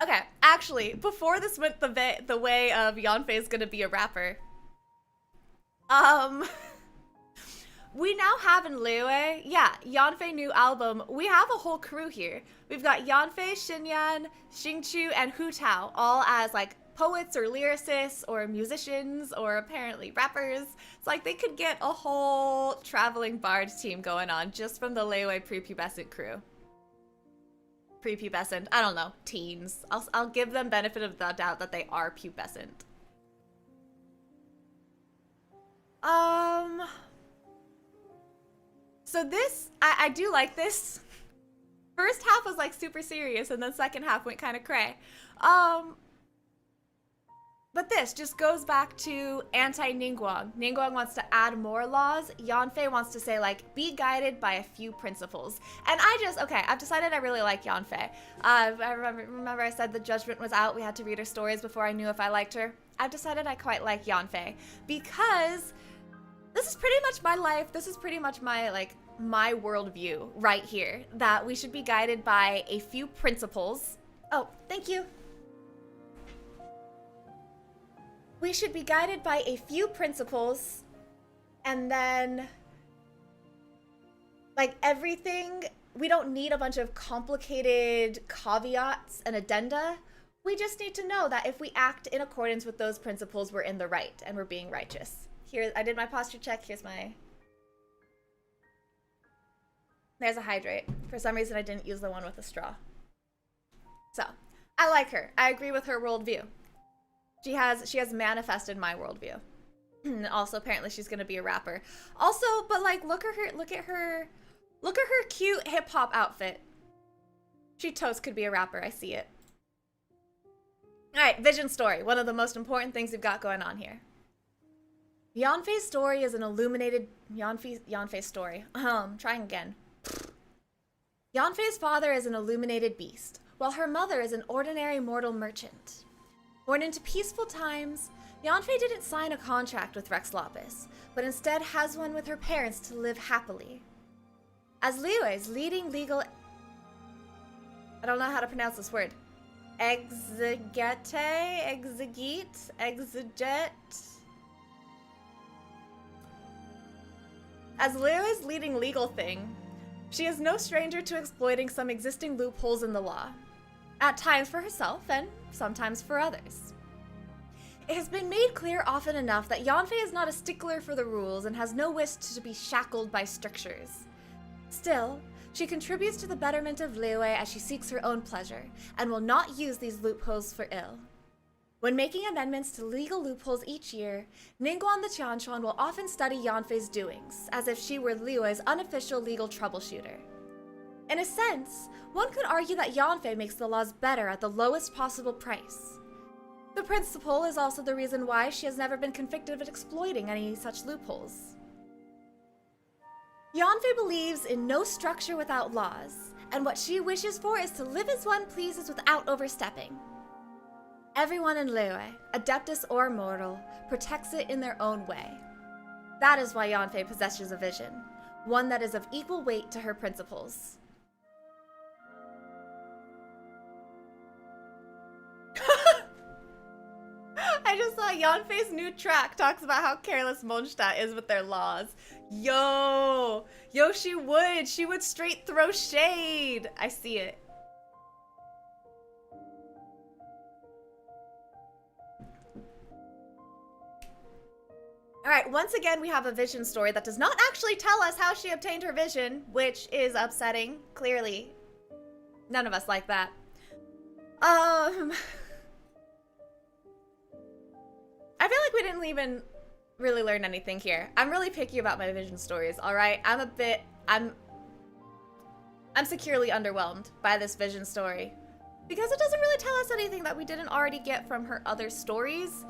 Okay, actually, before this went the way of Yanfei's gonna be a rapper, we now have in Liyue, yeah, Yanfei new album, we have a whole crew here. We've got Yanfei, Xinyan, Xingqiu, and Hu Tao, all as like poets or lyricists or musicians or apparently rappers. It's like they could get a whole traveling bard team going on just from the Liyue prepubescent crew. Prepubescent, I don't know, teens. I'll give them benefit of the doubt that they are pubescent. So this, I do like this. First half was like super serious and then second half went kind of cray. But this just goes back to anti-Ningguang. Ningguang wants to add more laws. Yanfei wants to say like, be guided by a few principles. And I've decided I really like Yanfei. I remember I said the judgment was out. We had to read her stories before I knew if I liked her. I've decided I quite like Yanfei because this is pretty much my life. This is pretty much my worldview right here, that we should be guided by a few principles. Oh, thank you. We should be guided by a few principles, and then, like everything, we don't need a bunch of complicated caveats and addenda. We just need to know that if we act in accordance with those principles, we're in the right and we're being righteous. Here, I did my posture check. Here's there's a hydrate. For some reason, I didn't use the one with the straw. So, I like her. I agree with her worldview. She has manifested my worldview. Also, apparently, she's gonna be a rapper. Also, but like, look at her cute hip hop outfit. She toast could be a rapper. I see it. All right, vision story. One of the most important things we've got going on here. Yanfei's story is an illuminated Yanfei's story. Trying again. Yanfei's father is an illuminated beast, while her mother is an ordinary mortal merchant. Born into peaceful times, Yanfei didn't sign a contract with Rex Lapis, but instead has one with her parents to live happily. As Liyue's leading legal... I don't know how to pronounce this word. Exegete? As Liyue's leading legal thing, she is no stranger to exploiting some existing loopholes in the law, at times for herself and sometimes for others. It has been made clear often enough that Yanfei is not a stickler for the rules and has no wish to be shackled by strictures. Still, she contributes to the betterment of Liyue as she seeks her own pleasure, and will not use these loopholes for ill. When making amendments to legal loopholes each year, Ningguang the Qianshuan will often study Yanfei's doings, as if she were Liyue's unofficial legal troubleshooter. In a sense, one could argue that Yanfei makes the laws better at the lowest possible price. The principle is also the reason why she has never been convicted of exploiting any such loopholes. Yanfei believes in no structure without laws, and what she wishes for is to live as one pleases without overstepping. Everyone in Liyue, adeptus or mortal, protects it in their own way. That is why Yanfei possesses a vision, one that is of equal weight to her principles. I just saw Yanfei's new track talks about how careless Mondstadt is with their laws. Yo, she would straight throw shade. I see it. All right, once again, we have a vision story that does not actually tell us how she obtained her vision, which is upsetting, clearly. None of us like that. I feel like we didn't even really learn anything here. I'm really picky about my vision stories, all right? I'm securely underwhelmed by this vision story because it doesn't really tell us anything that we didn't already get from her other stories,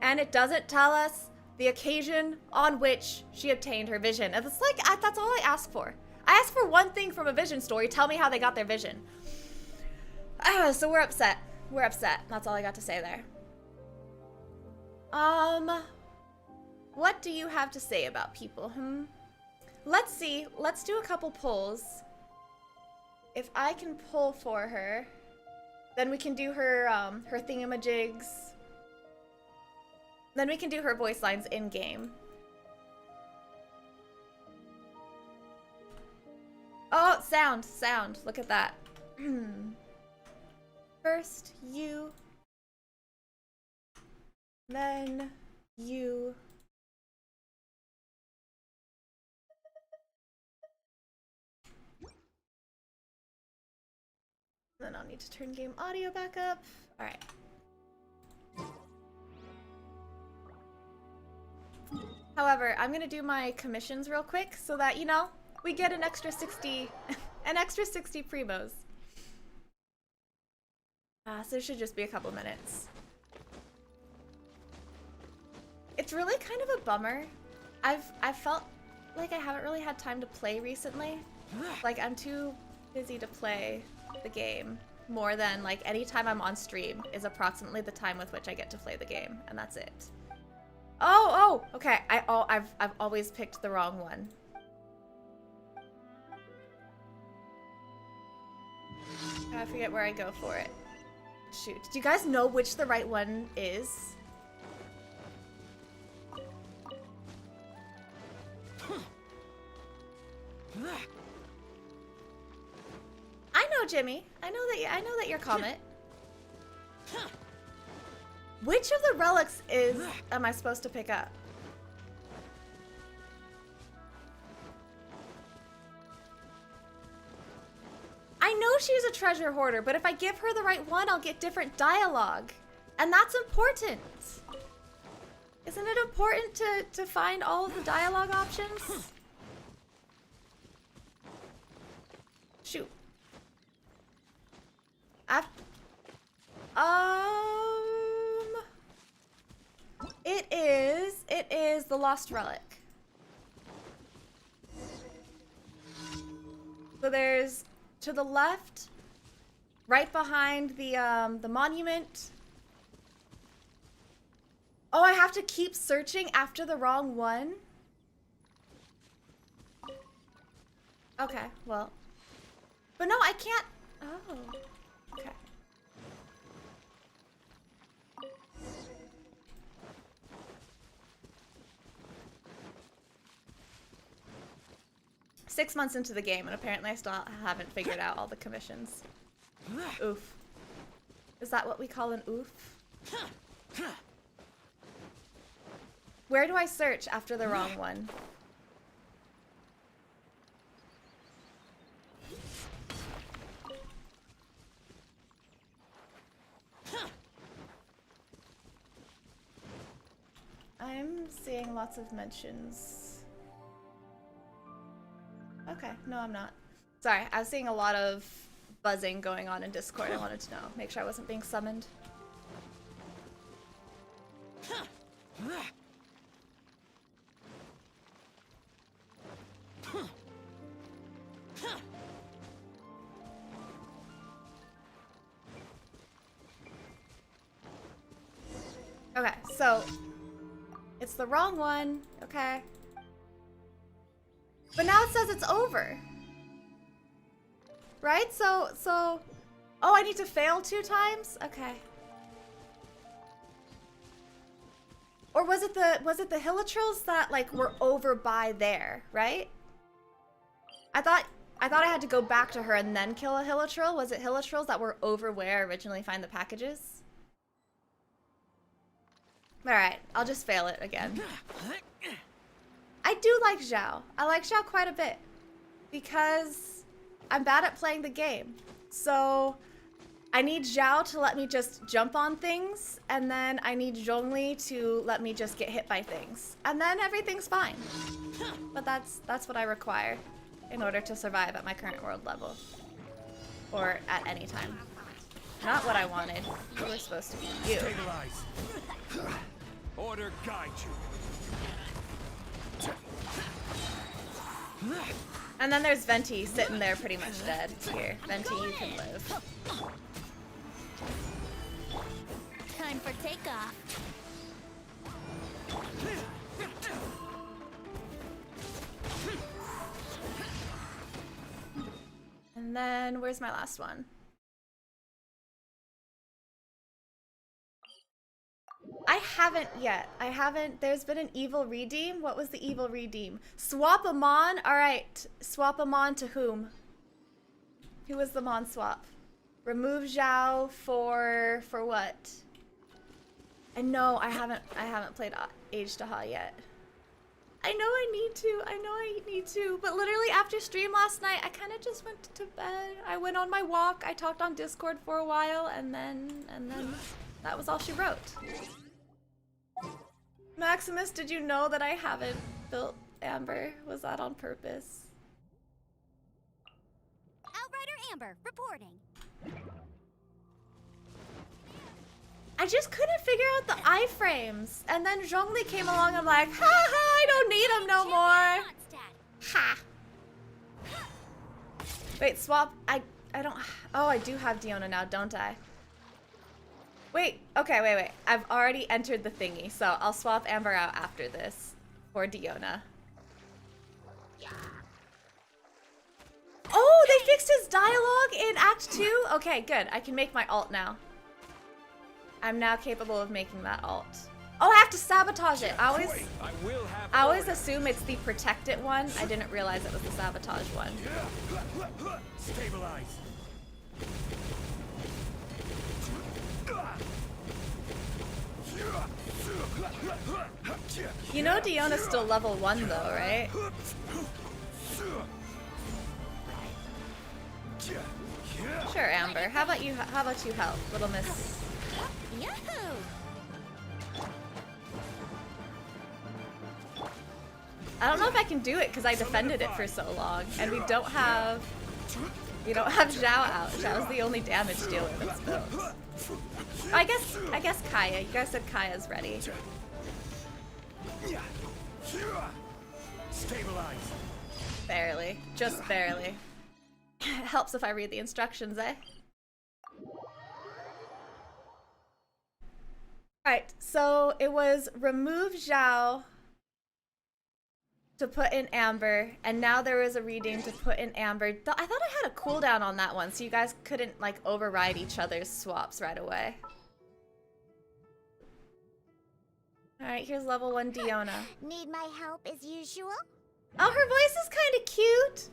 and it doesn't tell us the occasion on which she obtained her vision. And it's like, that's all I ask for. I ask for one thing from a vision story. Tell me how they got their vision. So we're upset. We're upset. That's all I got to say there. What do you have to say about people, Let's see. Let's do a couple pulls. If I can pull for her, then we can do her, her thingamajigs. Then we can do her voice lines in-game. Oh, sound. Look at that. First, you. Then, you. Then I'll need to turn game audio back up. All right. However, I'm gonna do my commissions real quick so that, you know, we get an extra 60, an extra 60 primos. So it should just be a couple minutes. It's really kind of a bummer. I've felt like I haven't really had time to play recently. Like, I'm too busy to play the game more than, like, any time I'm on stream is approximately the time with which I get to play the game, and that's it. Oh, okay. I've always picked the wrong one. I forget where I go for it. Shoot. Do you guys know which the right one is? I know, Jimmy. I know that you're Comet. Which of the relics am I supposed to pick up? I know she's a treasure hoarder, but if I give her the right one, I'll get different dialogue. And that's important. Isn't it important to find all of the dialogue options? Shoot. It is the Lost Relic. So there's to the left, right behind the monument. Oh, I have to keep searching after the wrong one? Okay, well. But no, I can't. Oh, okay. Six months into the game, and apparently I still haven't figured out all the commissions. Oof. Is that what we call an oof? Where do I search after the wrong one? I'm seeing lots of mentions. Okay, no, I'm not. Sorry, I was seeing a lot of buzzing going on in Discord. I wanted to know, make sure I wasn't being summoned. Okay, so it's the wrong one. Okay. But now it says it's over. Right? So, oh, I need to fail 2 times? Okay. Or was it the Hilichurls that like were over by there, right? I thought I had to go back to her and then kill a Hilichurl. Was it Hilichurls that were over where I originally find the packages? Alright, I'll just fail it again. I do like Zhao. I like Zhao quite a bit. Because I'm bad at playing the game. So I need Zhao to let me just jump on things, and then I need Zhongli to let me just get hit by things. And then everything's fine. But that's what I require in order to survive at my current world level. Or at any time. Not what I wanted. You were supposed to be you. Stabilize. Order guide you. And then there's Venti sitting there pretty much dead. Here, Venti, you can live. Time for takeoff. And then, where's my last one? I haven't yet. There's been an evil redeem. What was the evil redeem? Swap a Mon? Alright, swap a Mon to whom? Who was the Mon swap? Remove Zhao for what? And no, I haven't played Age to Ha yet. I know I need to, but literally after stream last night, I kind of just went to bed. I went on my walk, I talked on Discord for a while, and then that was all she wrote. Maximus, did you know that I haven't built Amber? Was that on purpose? Outrider Amber, reporting. I just couldn't figure out the iframes. And then Zhongli came along, I'm like, ha ha, I don't need them no more. Ha. Wait, swap, I don't, oh, I do have Diona now, don't I? Wait, okay, wait. I've already entered the thingy, so I'll swap Amber out after this for Diona. Oh, they fixed his dialogue in Act 2? Okay, good. I can make my ult now. I'm now capable of making that ult. Oh, I have to sabotage it. I always assume it's the protect it one. I didn't realize it was the sabotage one. Stabilize. You know Diona's still level 1 though, right? Sure, Amber. How about you help, little miss? Yahoo! I don't know if I can do it because I defended it for so long, and we don't have Zhao out. Zhao's the only damage dealer that's built. Oh, I guess Kaya. You guys said Kaya's ready. Stabilize. Barely. Just barely. It helps if I read the instructions, eh? Alright, so it was remove Zhao to put in Amber, and now there is a redeem to put in Amber. I thought I had a cooldown on that one, so you guys couldn't like override each other's swaps right away. Alright, here's level 1 Diona. Need my help as usual? Oh, her voice is kind of cute.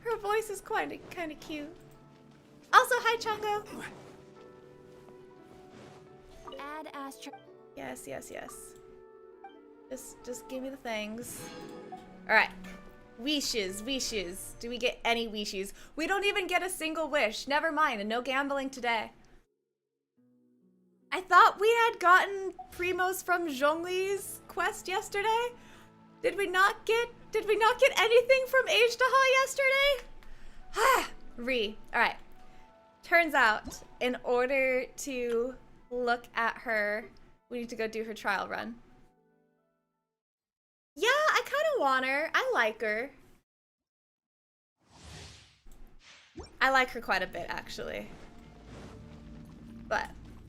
Her voice is kind of cute. Also, hi Chungo. Add Astra. Yes. Just give me the things. Alright. Wishes. Do we get any wishes? We don't even get a single wish. Never mind, and no gambling today. I thought we had gotten Primos from Zhongli's quest yesterday. Did we not get anything from Age to Ha yesterday? Alright. Turns out, in order to look at her, we need to go do her trial run. Yeah, I kind of want her. I like her. I like her quite a bit, actually. But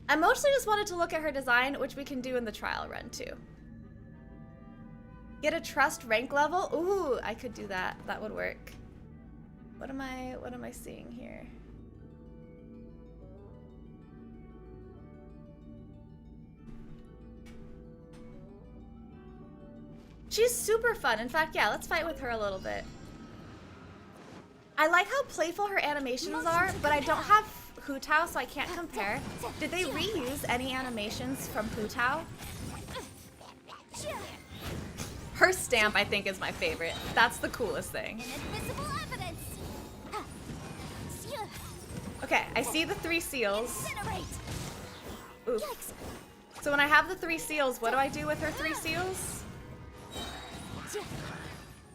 I mostly just wanted to look at her design, which we can do in the trial run, too. Get a trust rank level? Ooh, I could do that. That would work. What am I seeing here? She's super fun. In fact, yeah, let's fight with her a little bit. I like how playful her animations are, but I don't have Hu Tao, so I can't compare. Did they reuse any animations from Hu Tao? Her stamp, I think, is my favorite. That's the coolest thing. Invisible evidence. Okay, I see the 3 seals. Incinerate. Oof. So when I have the 3 seals, what do I do with her 3 seals?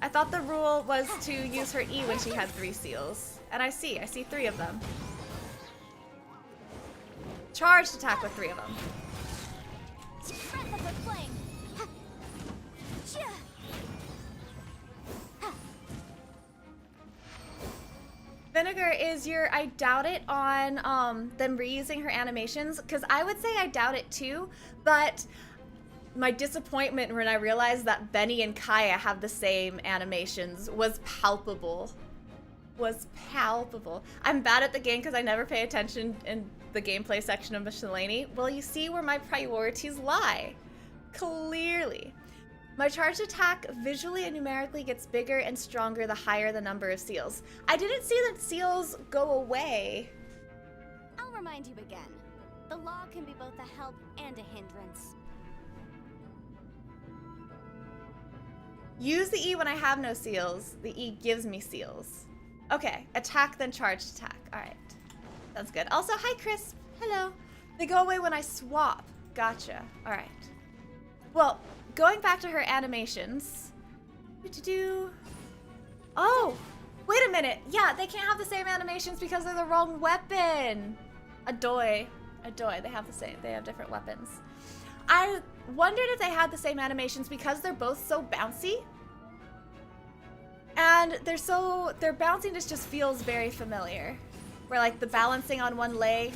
I thought the rule was to use her E when she had 3 seals. And I see 3 of them. Charged attack with 3 of them. Breath of the flame. Vinegar, is your I doubt it on them reusing her animations? Because I would say I doubt it too, but my disappointment when I realized that Benny and Kaya have the same animations was palpable. I'm bad at the game because I never pay attention in the gameplay section of Miscellany. Well, you see where my priorities lie. Clearly. My charged attack visually and numerically gets bigger and stronger the higher the number of seals. I didn't see that seals go away. I'll remind you again. The law can be both a help and a hindrance. Use the E when I have no seals. The E gives me seals. Okay, attack then charged attack. All right, that's good. Also, hi Crisp, hello. They go away when I swap. Gotcha, all right. Well, going back to her animations. Oh, wait a minute. Yeah, they can't have the same animations because they're the wrong weapon. Adoy, they have the same, they have different weapons. I wondered if they had the same animations because they're both so bouncy. And their bouncing just feels very familiar. Where like the balancing on one leg.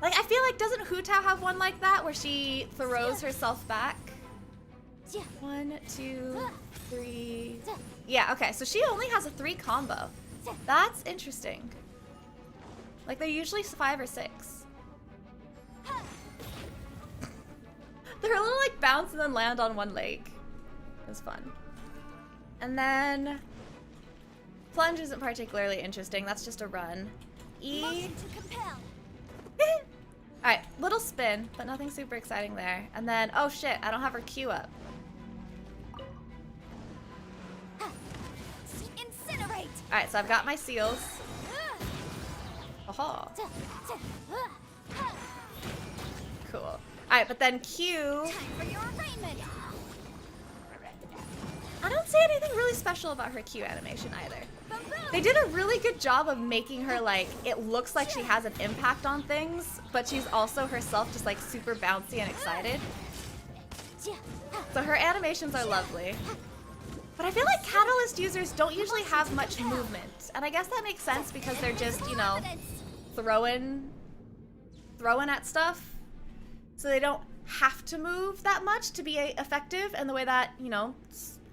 Like I feel like, doesn't Hu Tao have one like that where she throws herself back? 1, 2, 3. Yeah, okay, so she only has a 3 combo. That's interesting. Like they're usually 5 or 6. They're a little like bounce and then land on one leg. It was fun. And then plunge isn't particularly interesting. That's just a run. E. Motion to compel. Alright, little spin, but nothing super exciting there. And then, oh shit, I don't have her Q up. Incinerate. Alright, so I've got my seals. Aha. Cool. Alright, but then Q. Time for your arraignment. I don't see anything really special about her Q animation either. They did a really good job of making her like, it looks like she has an impact on things, but she's also herself just like super bouncy and excited. So her animations are lovely. But I feel like Catalyst users don't usually have much movement. And I guess that makes sense because they're just, you know, throwing at stuff. So they don't have to move that much to be effective in the way that, you know,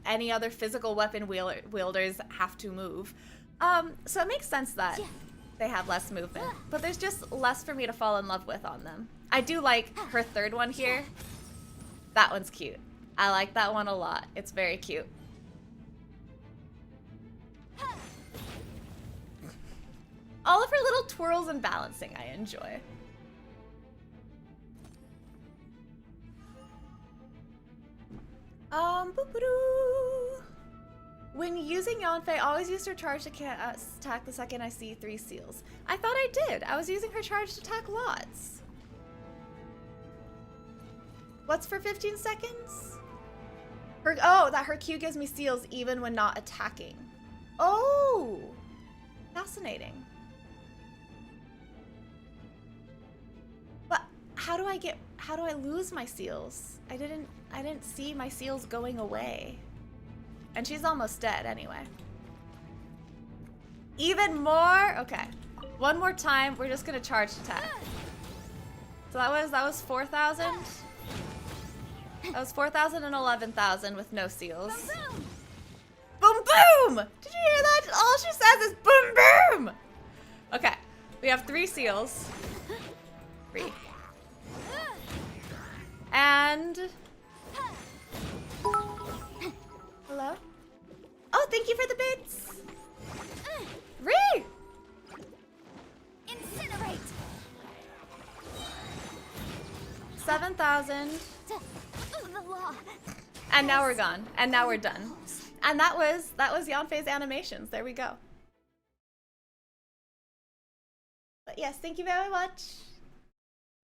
any other physical weapon wielders have to move. So it makes sense that they have less movement, but there's just less for me to fall in love with on them. I do like her 3rd one here. That one's cute. I like that one a lot. It's very cute. All of her little twirls and balancing I enjoy. Boop-a-doo. When using Yanfei, always use her charged attack the second I see 3 seals. I thought I did. I was using her charged attack lots. What's for 15 seconds? Her Q gives me seals even when not attacking. Oh, fascinating. But how do I lose my seals? I didn't see my seals going away. And she's almost dead anyway. Even more? Okay. One more time, we're just gonna charge attack. So that was 4,000? That was 4,000 and 11,000 with no seals. Boom boom! Did you hear that? All she says is boom boom! Okay, we have 3 seals. 3. 7,000. The law. And now we're gone. And now we're done. And that was Yanfei's animations. There we go. But yes, thank you very much.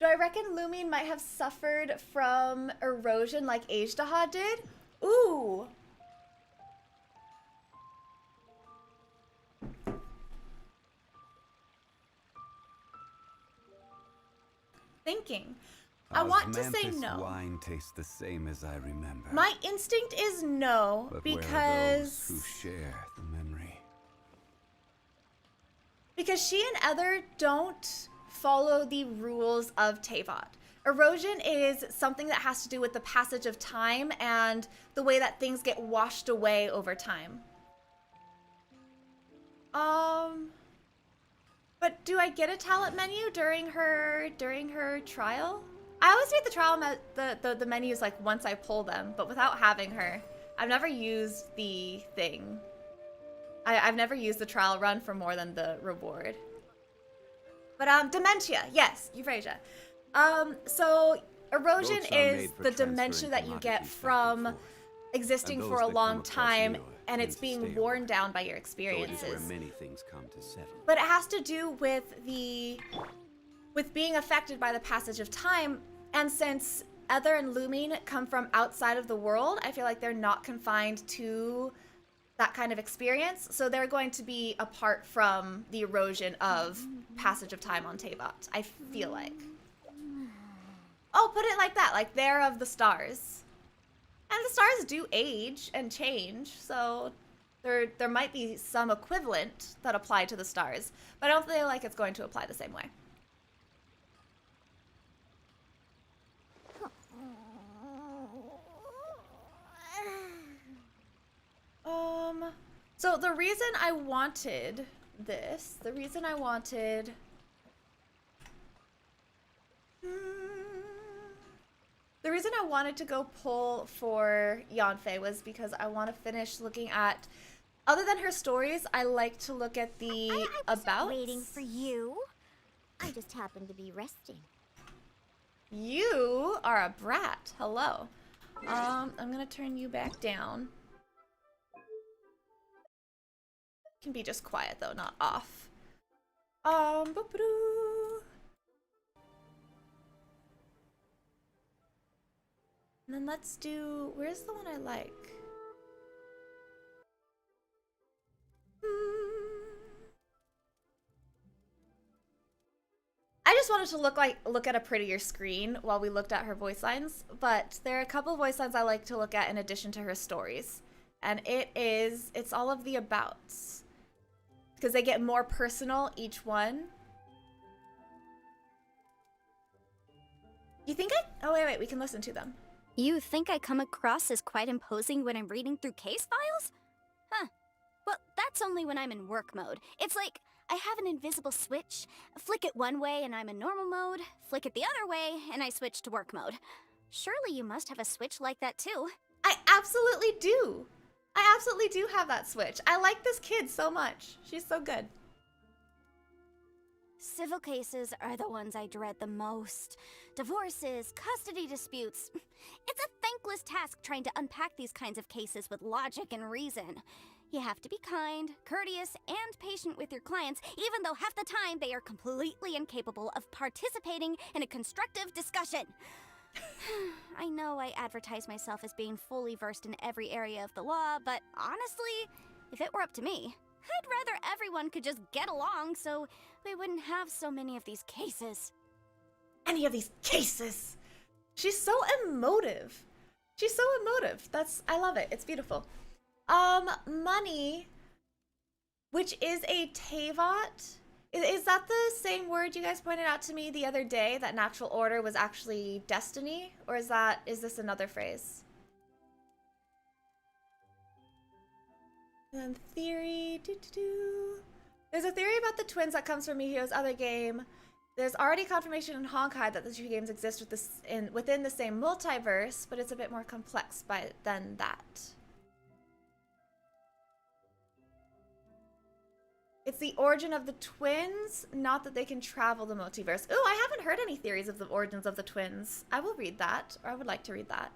Do I reckon Lumine might have suffered from erosion like Ajdaha did? Ooh. Thinking. I want to say no. Wine tastes the same as I remember. My instinct is no, but because where are those who share the memory? Because she and Ether don't follow the rules of Teyvat. Erosion is something that has to do with the passage of time and the way that things get washed away over time. But do I get a talent menu during her trial? I always read the trial the menus like once I pull them, but without having her. I've never used the thing. I've never used the trial run for more than the reward. But dementia, yes, Euphrasia. So erosion is the dementia that you get from existing for a long time, and it's being worn down by your experiences. Many things come to settle. But it has to do with being affected by the passage of time, and since Ether and Lumine come from outside of the world, I feel like they're not confined to that kind of experience, so they're going to be apart from the erosion of passage of time on Teyvat, I feel like. Oh, put it like that, like they're of the stars. And the stars do age and change, so there might be some equivalent that apply to the stars, but I don't feel like it's going to apply the same way. So the reason I wanted this, the reason I wanted to go pull for Yanfei was because I want to finish looking at, other than her stories, I like to look at the I wasn't abouts. waiting for you. I just happened to be resting. You are a brat. Hello. I'm gonna turn you back down. Can be just quiet though, not off. Boop-a-doo. And then let's do, where's the one I like? I just wanted to look at a prettier screen while we looked at her voice lines, but there are a couple of voice lines I like to look at in addition to her stories. And it's all of the abouts. Because they get more personal, each one. You think oh wait, we can listen to them. You think I come across as quite imposing when I'm reading through case files? Huh. Well, that's only when I'm in work mode. It's like I have an invisible switch. Flick it one way and I'm in normal mode. Flick it the other way and I switch to work mode. Surely you must have a switch like that too. I absolutely do. I absolutely do have that switch. I like this kid so much. She's so good. Civil cases are the ones I dread the most. Divorces, custody disputes. It's a thankless task trying to unpack these kinds of cases with logic and reason. You have to be kind, courteous, and patient with your clients, even though half the time they are completely incapable of participating in a constructive discussion. I know I advertise myself as being fully versed in every area of the law, but honestly, if it were up to me, I'd rather everyone could just get along so we wouldn't have so many of these cases. Any of these cases. She's so emotive. She's so emotive. I love it. It's beautiful. Money, which is a Teyvat. Is that the same word you guys pointed out to me the other day, that natural order was actually destiny? Or is this another phrase? And then theory, There's a theory about the twins that comes from Miho's other game. There's already confirmation in Honkai that the two games exist within the same multiverse, but it's a bit more complex than that. It's the origin of the twins, not that they can travel the multiverse. Ooh, I haven't heard any theories of the origins of the twins. I will read that, or I would like to read that.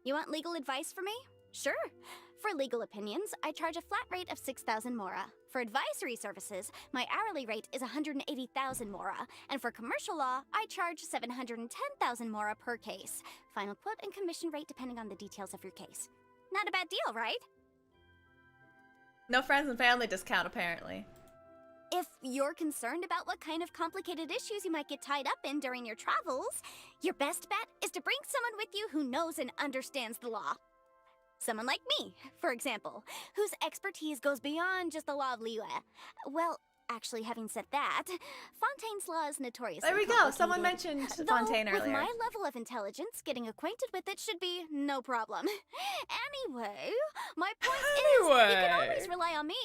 You want legal advice from me? Sure. For legal opinions, I charge a flat rate of 6,000 mora. For advisory services, my hourly rate is 180,000 mora. And for commercial law, I charge 710,000 mora per case. Final quote and commission rate depending on the details of your case. Not a bad deal, right? No friends and family discount, apparently. If you're concerned about what kind of complicated issues you might get tied up in during your travels, your best bet is to bring someone with you who knows and understands the law. Someone like me, for example, whose expertise goes beyond just the law of Liyue. Well, actually, having said that, Fontaine's law is notoriously There we go. complicated. Someone mentioned Fontaine Though, earlier. with my level of intelligence, getting acquainted with it should be no problem. Anyway, my point is, you can always rely on me.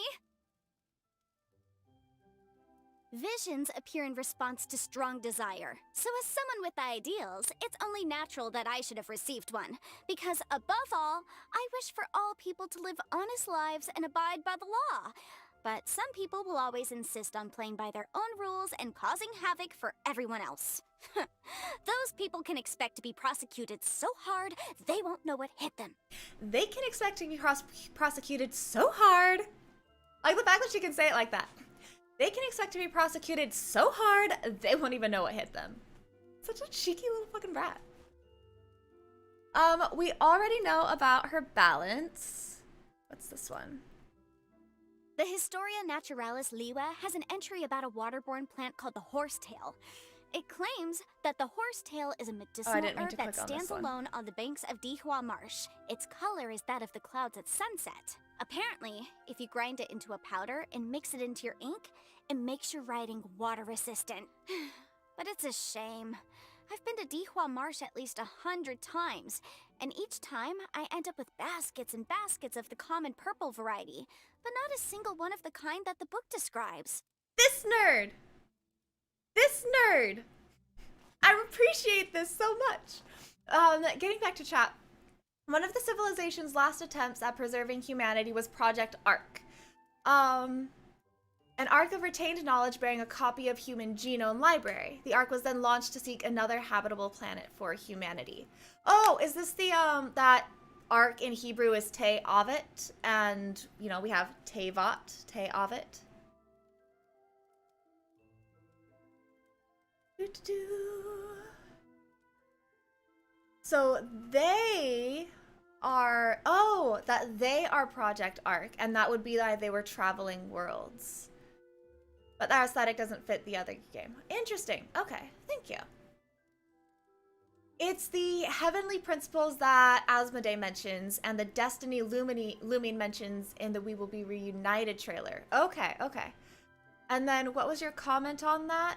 Visions appear in response to strong desire. So as someone with ideals, it's only natural that I should have received one. Because above all, I wish for all people to live honest lives and abide by the law. But some people will always insist on playing by their own rules and causing havoc for everyone else. Those people can expect to be prosecuted so hard, they won't know what hit them. They can expect to be prosecuted so hard. Like the fact that she can say it like that. They can expect to be prosecuted so hard, they won't even know what hit them. Such a cheeky little fucking brat. We already know about her balance. What's this one? The Historia Naturalis Liyue has an entry about a waterborne plant called the horsetail. It claims that the horsetail is a medicinal herb that stands alone on the banks of Dihua Marsh. Its color is that of the clouds at sunset. Apparently, if you grind it into a powder and mix it into your ink, it makes your writing water resistant. But it's a shame. I've been to Dihua Marsh at least 100 times, and each time I end up with baskets and baskets of the common purple variety, but not a single one of the kind that the book describes. This nerd! This nerd! I appreciate this so much. Getting back to chat. One of the civilization's last attempts at preserving humanity was Project Ark. An Ark of retained knowledge bearing a copy of human genome library. The Ark was then launched to seek another habitable planet for humanity. Oh, is this the, that Ark in Hebrew is Te Avet, and, you know, we have Tevat, Te Avet. So they are, that they are Project Ark, and that would be that they were traveling worlds. But that aesthetic doesn't fit the other game. Interesting. Okay, thank you. It's the heavenly principles that Asmodee mentions and the Destiny Lumine mentions in the We Will Be Reunited trailer. Okay, okay. And then what was your comment on that?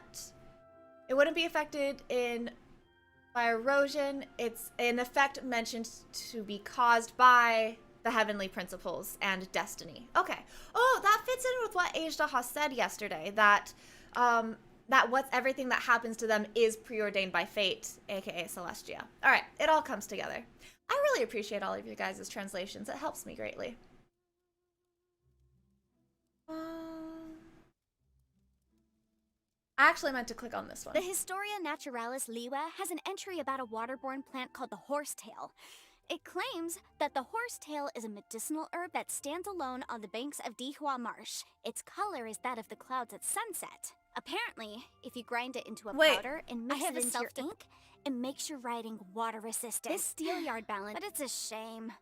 It wouldn't be affected by erosion. It's an effect mentioned to be caused by the heavenly principles and destiny. Okay. Oh, that fits in with what Ajdaha said yesterday, that everything that happens to them is preordained by fate, aka Celestia. All right, it all comes together. I really appreciate all of you guys' translations. It helps me greatly. I actually meant to click on this one. The Historia Naturalis Liyue has an entry about a waterborne plant called the horsetail. It claims that the horsetail is a medicinal herb that stands alone on the banks of Dihua Marsh. Its color is that of the clouds at sunset. Apparently, if you grind it into a powder and mix it into your ink, it makes your writing water resistant. This steelyard balance, but it's a shame.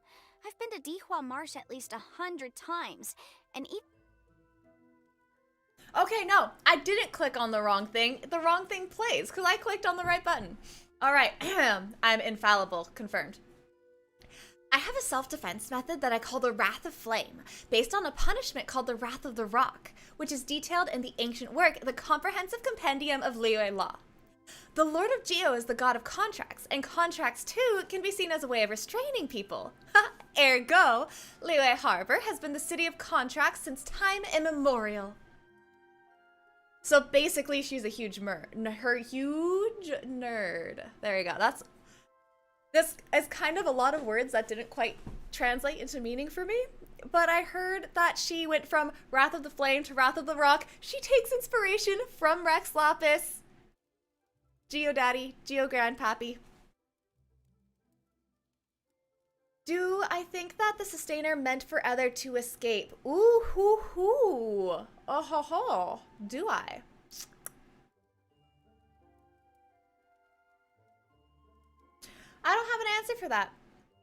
I've been to Dihua Marsh at least 100 times, and Okay, no, I didn't click on the wrong thing. The wrong thing plays, because I clicked on the right button. All right, I'm infallible, confirmed. I have a self-defense method that I call the Wrath of Flame, based on a punishment called the Wrath of the Rock, which is detailed in the ancient work, the Comprehensive Compendium of Liyue Law. The Lord of Geo is the god of contracts, and contracts too can be seen as a way of restraining people. Ergo, Liyue Harbor has been the city of contracts since time immemorial. So basically, she's a huge huge nerd. There you go. This is kind of a lot of words that didn't quite translate into meaning for me. but I heard that she went from Wrath of the Flame to Wrath of the Rock. She takes inspiration from Rex Lapis. Geo Daddy, Geo Grandpappy. Do I think that the Sustainer meant for Ether to escape? Ooh, hoo, hoo. Oh, ho, ho. Do I? I don't have an answer for that.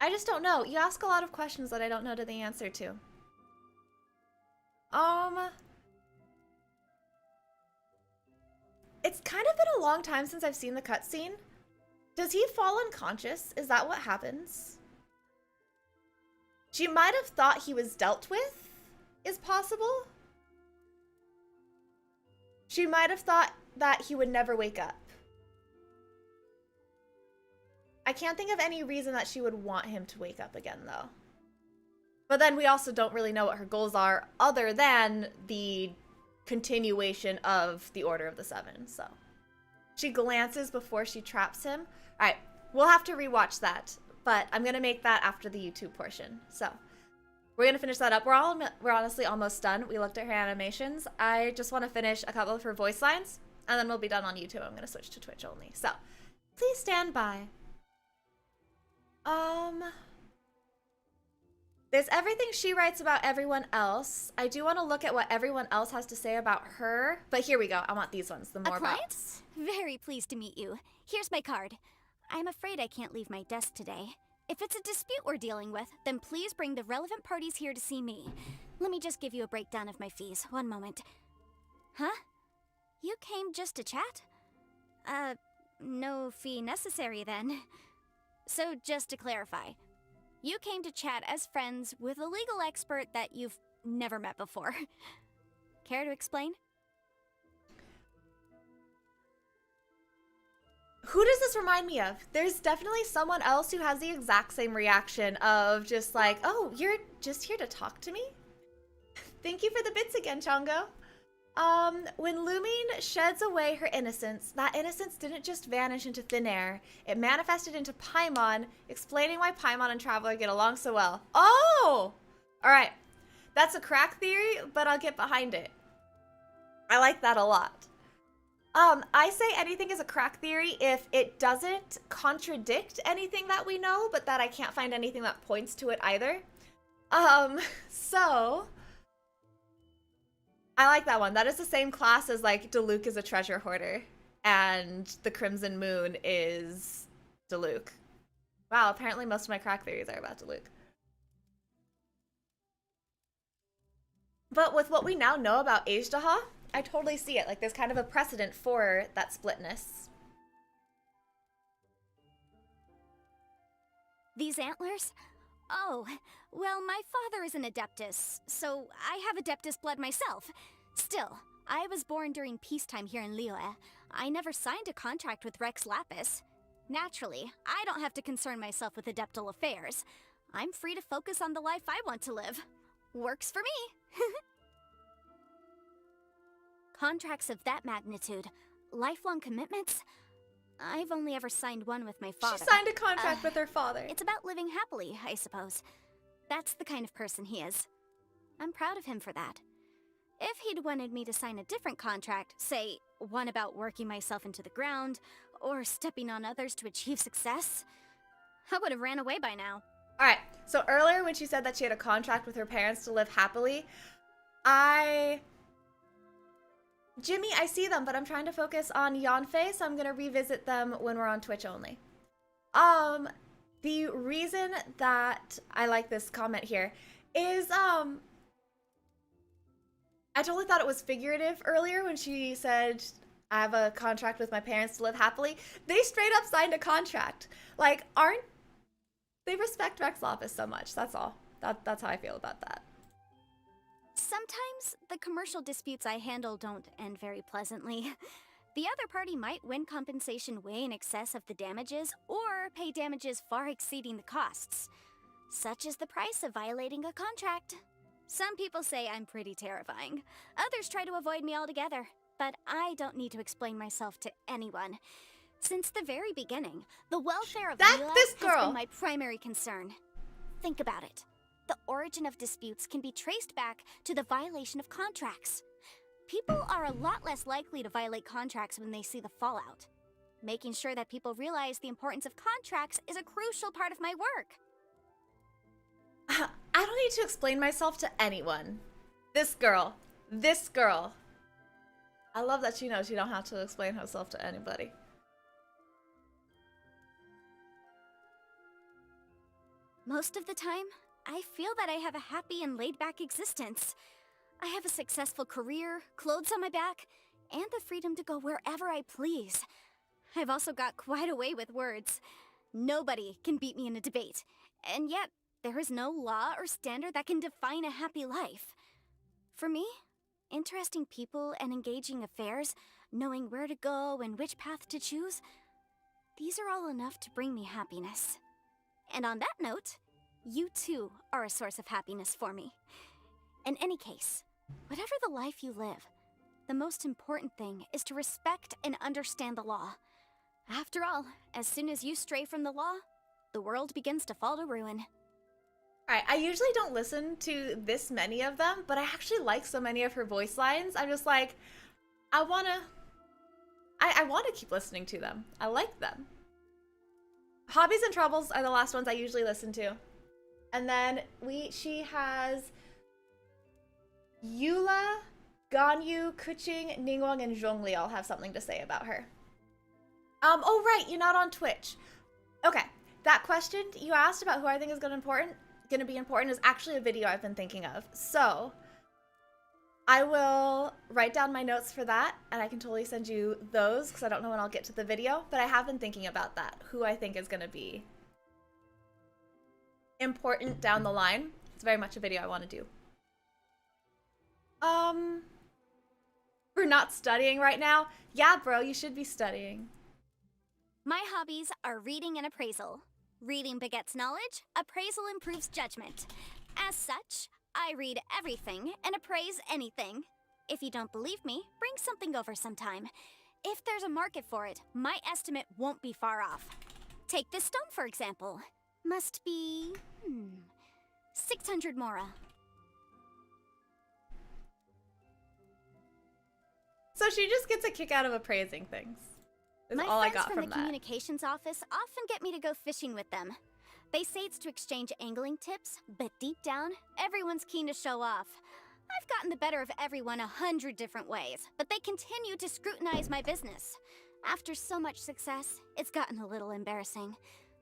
I just don't know. You ask a lot of questions that I don't know the answer to. It's kind of been a long time since I've seen the cutscene. Does he fall unconscious? Is that what happens? She might have thought he was dealt with, is possible. She might have thought that he would never wake up. I can't think of any reason that she would want him to wake up again, though. But then we also don't really know what her goals are other than the continuation of the Order of the Seven, so. She glances before she traps him. All right, we'll have to rewatch that, but I'm going to make that after the YouTube portion. So we're going to finish that up. We're honestly almost done. We looked at her animations. I just want to finish a couple of her voice lines, and then we'll be done on YouTube. I'm going to switch to Twitch only. So please stand by. There's everything she writes about everyone else. I do want to look at what everyone else has to say about her, but here we go. I want these ones, the more A about. client? Very pleased to meet you. Here's my card. I'm afraid I can't leave my desk today. If it's a dispute we're dealing with, then please bring the relevant parties here to see me. Let me just give you a breakdown of my fees. One moment. Huh? You came just to chat? No fee necessary then. So just to clarify, you came to chat as friends with a legal expert that you've never met before. Care to explain? Who does this remind me of? There's definitely someone else who has the exact same reaction of just like, oh, you're just here to talk to me? Thank you for the bits again, Chongo. When Lumine sheds away her innocence, that innocence didn't just vanish into thin air. It manifested into Paimon, explaining why Paimon and Traveler get along so well. Oh! Alright. That's a crack theory, but I'll get behind it. I like that a lot. I say anything is a crack theory if it doesn't contradict anything that we know, but that I can't find anything that points to it either. So I like that one. That is the same class as like Diluc is a treasure hoarder and the Crimson Moon is Diluc. Wow, apparently most of my crack theories are about Diluc. But with what we now know about Ajdaha, I totally see it. Like, there's kind of a precedent for that splitness. These antlers? Oh, well, my father is an Adeptus, so I have Adeptus blood myself. Still, I was born during peacetime here in Liyue. I never signed a contract with Rex Lapis. Naturally, I don't have to concern myself with Adeptal affairs. I'm free to focus on the life I want to live. Works for me. Contracts of that magnitude, lifelong commitments? I've only ever signed one with my father. She signed a contract with her father. It's about living happily, I suppose. That's the kind of person he is. I'm proud of him for that. If he'd wanted me to sign a different contract, say, one about working myself into the ground, or stepping on others to achieve success, I would have ran away by now. Alright, so earlier when she said that she had a contract with her parents to live happily, Jimmy, I see them, but I'm trying to focus on Yanfei, so I'm going to revisit them when we're on Twitch only. The reason that I like this comment here is, I totally thought it was figurative earlier when she said, I have a contract with my parents to live happily. They straight up signed a contract. Like, they respect Rex Lapis so much, that's all. That's how I feel about that. Sometimes the commercial disputes I handle don't end very pleasantly. The other party might win compensation way in excess of the damages, or pay damages far exceeding the costs. Such is the price of violating a contract. Some people say I'm pretty terrifying. Others try to avoid me altogether. But I don't need to explain myself to anyone. Since the very beginning, the welfare of Mila has been my primary concern. Think about it. the origin of disputes can be traced back to the violation of contracts. People are a lot less likely to violate contracts when they see the fallout. Making sure that people realize the importance of contracts is a crucial part of my work. I don't need to explain myself to anyone. This girl. I love that she knows she don't have to explain herself to anybody. Most of the time, I feel that I have a happy and laid-back existence. I have a successful career, clothes on my back, and the freedom to go wherever I please. I've also got quite a way with words. Nobody can beat me in a debate, and yet there is no law or standard that can define a happy life. For me, interesting people and engaging affairs, knowing where to go and which path to choose, these are all enough to bring me happiness. And on that note, you too are a source of happiness for me. In any case, whatever the life you live, the most important thing is to respect and understand the law. After all, as soon as you stray from the law, the world begins to fall to ruin. Alright, I usually don't listen to this many of them, but I actually like so many of her voice lines. I'm just like, I wanna keep listening to them. I like them. Hobbies and Troubles are the last ones I usually listen to. And then she has Eula, Ganyu, Kuching, Ningguang, and Zhongli all have something to say about her. Oh right, you're not on Twitch. Okay, that question you asked about who I think is gonna be important is actually a video I've been thinking of. So I will write down my notes for that, and I can totally send you those because I don't know when I'll get to the video, but I have been thinking about that, who I think is gonna be important down the line. It's very much a video I want to do. We're not studying right now. Yeah, bro, you should be studying. My hobbies are reading and appraisal. Reading begets knowledge, appraisal improves judgment. As such, I read everything and appraise anything. If you don't believe me, bring something over sometime. If there's a market for it, my estimate won't be far off. Take this stone, for example. Must be, 600 mora. So she just gets a kick out of appraising things. Is all I got My friends from from the that. communications office often get me to go fishing with them. They say it's to exchange angling tips, but deep down, everyone's keen to show off. I've gotten the better of everyone 100 different ways, but they continue to scrutinize my business. After so much success, it's gotten a little embarrassing.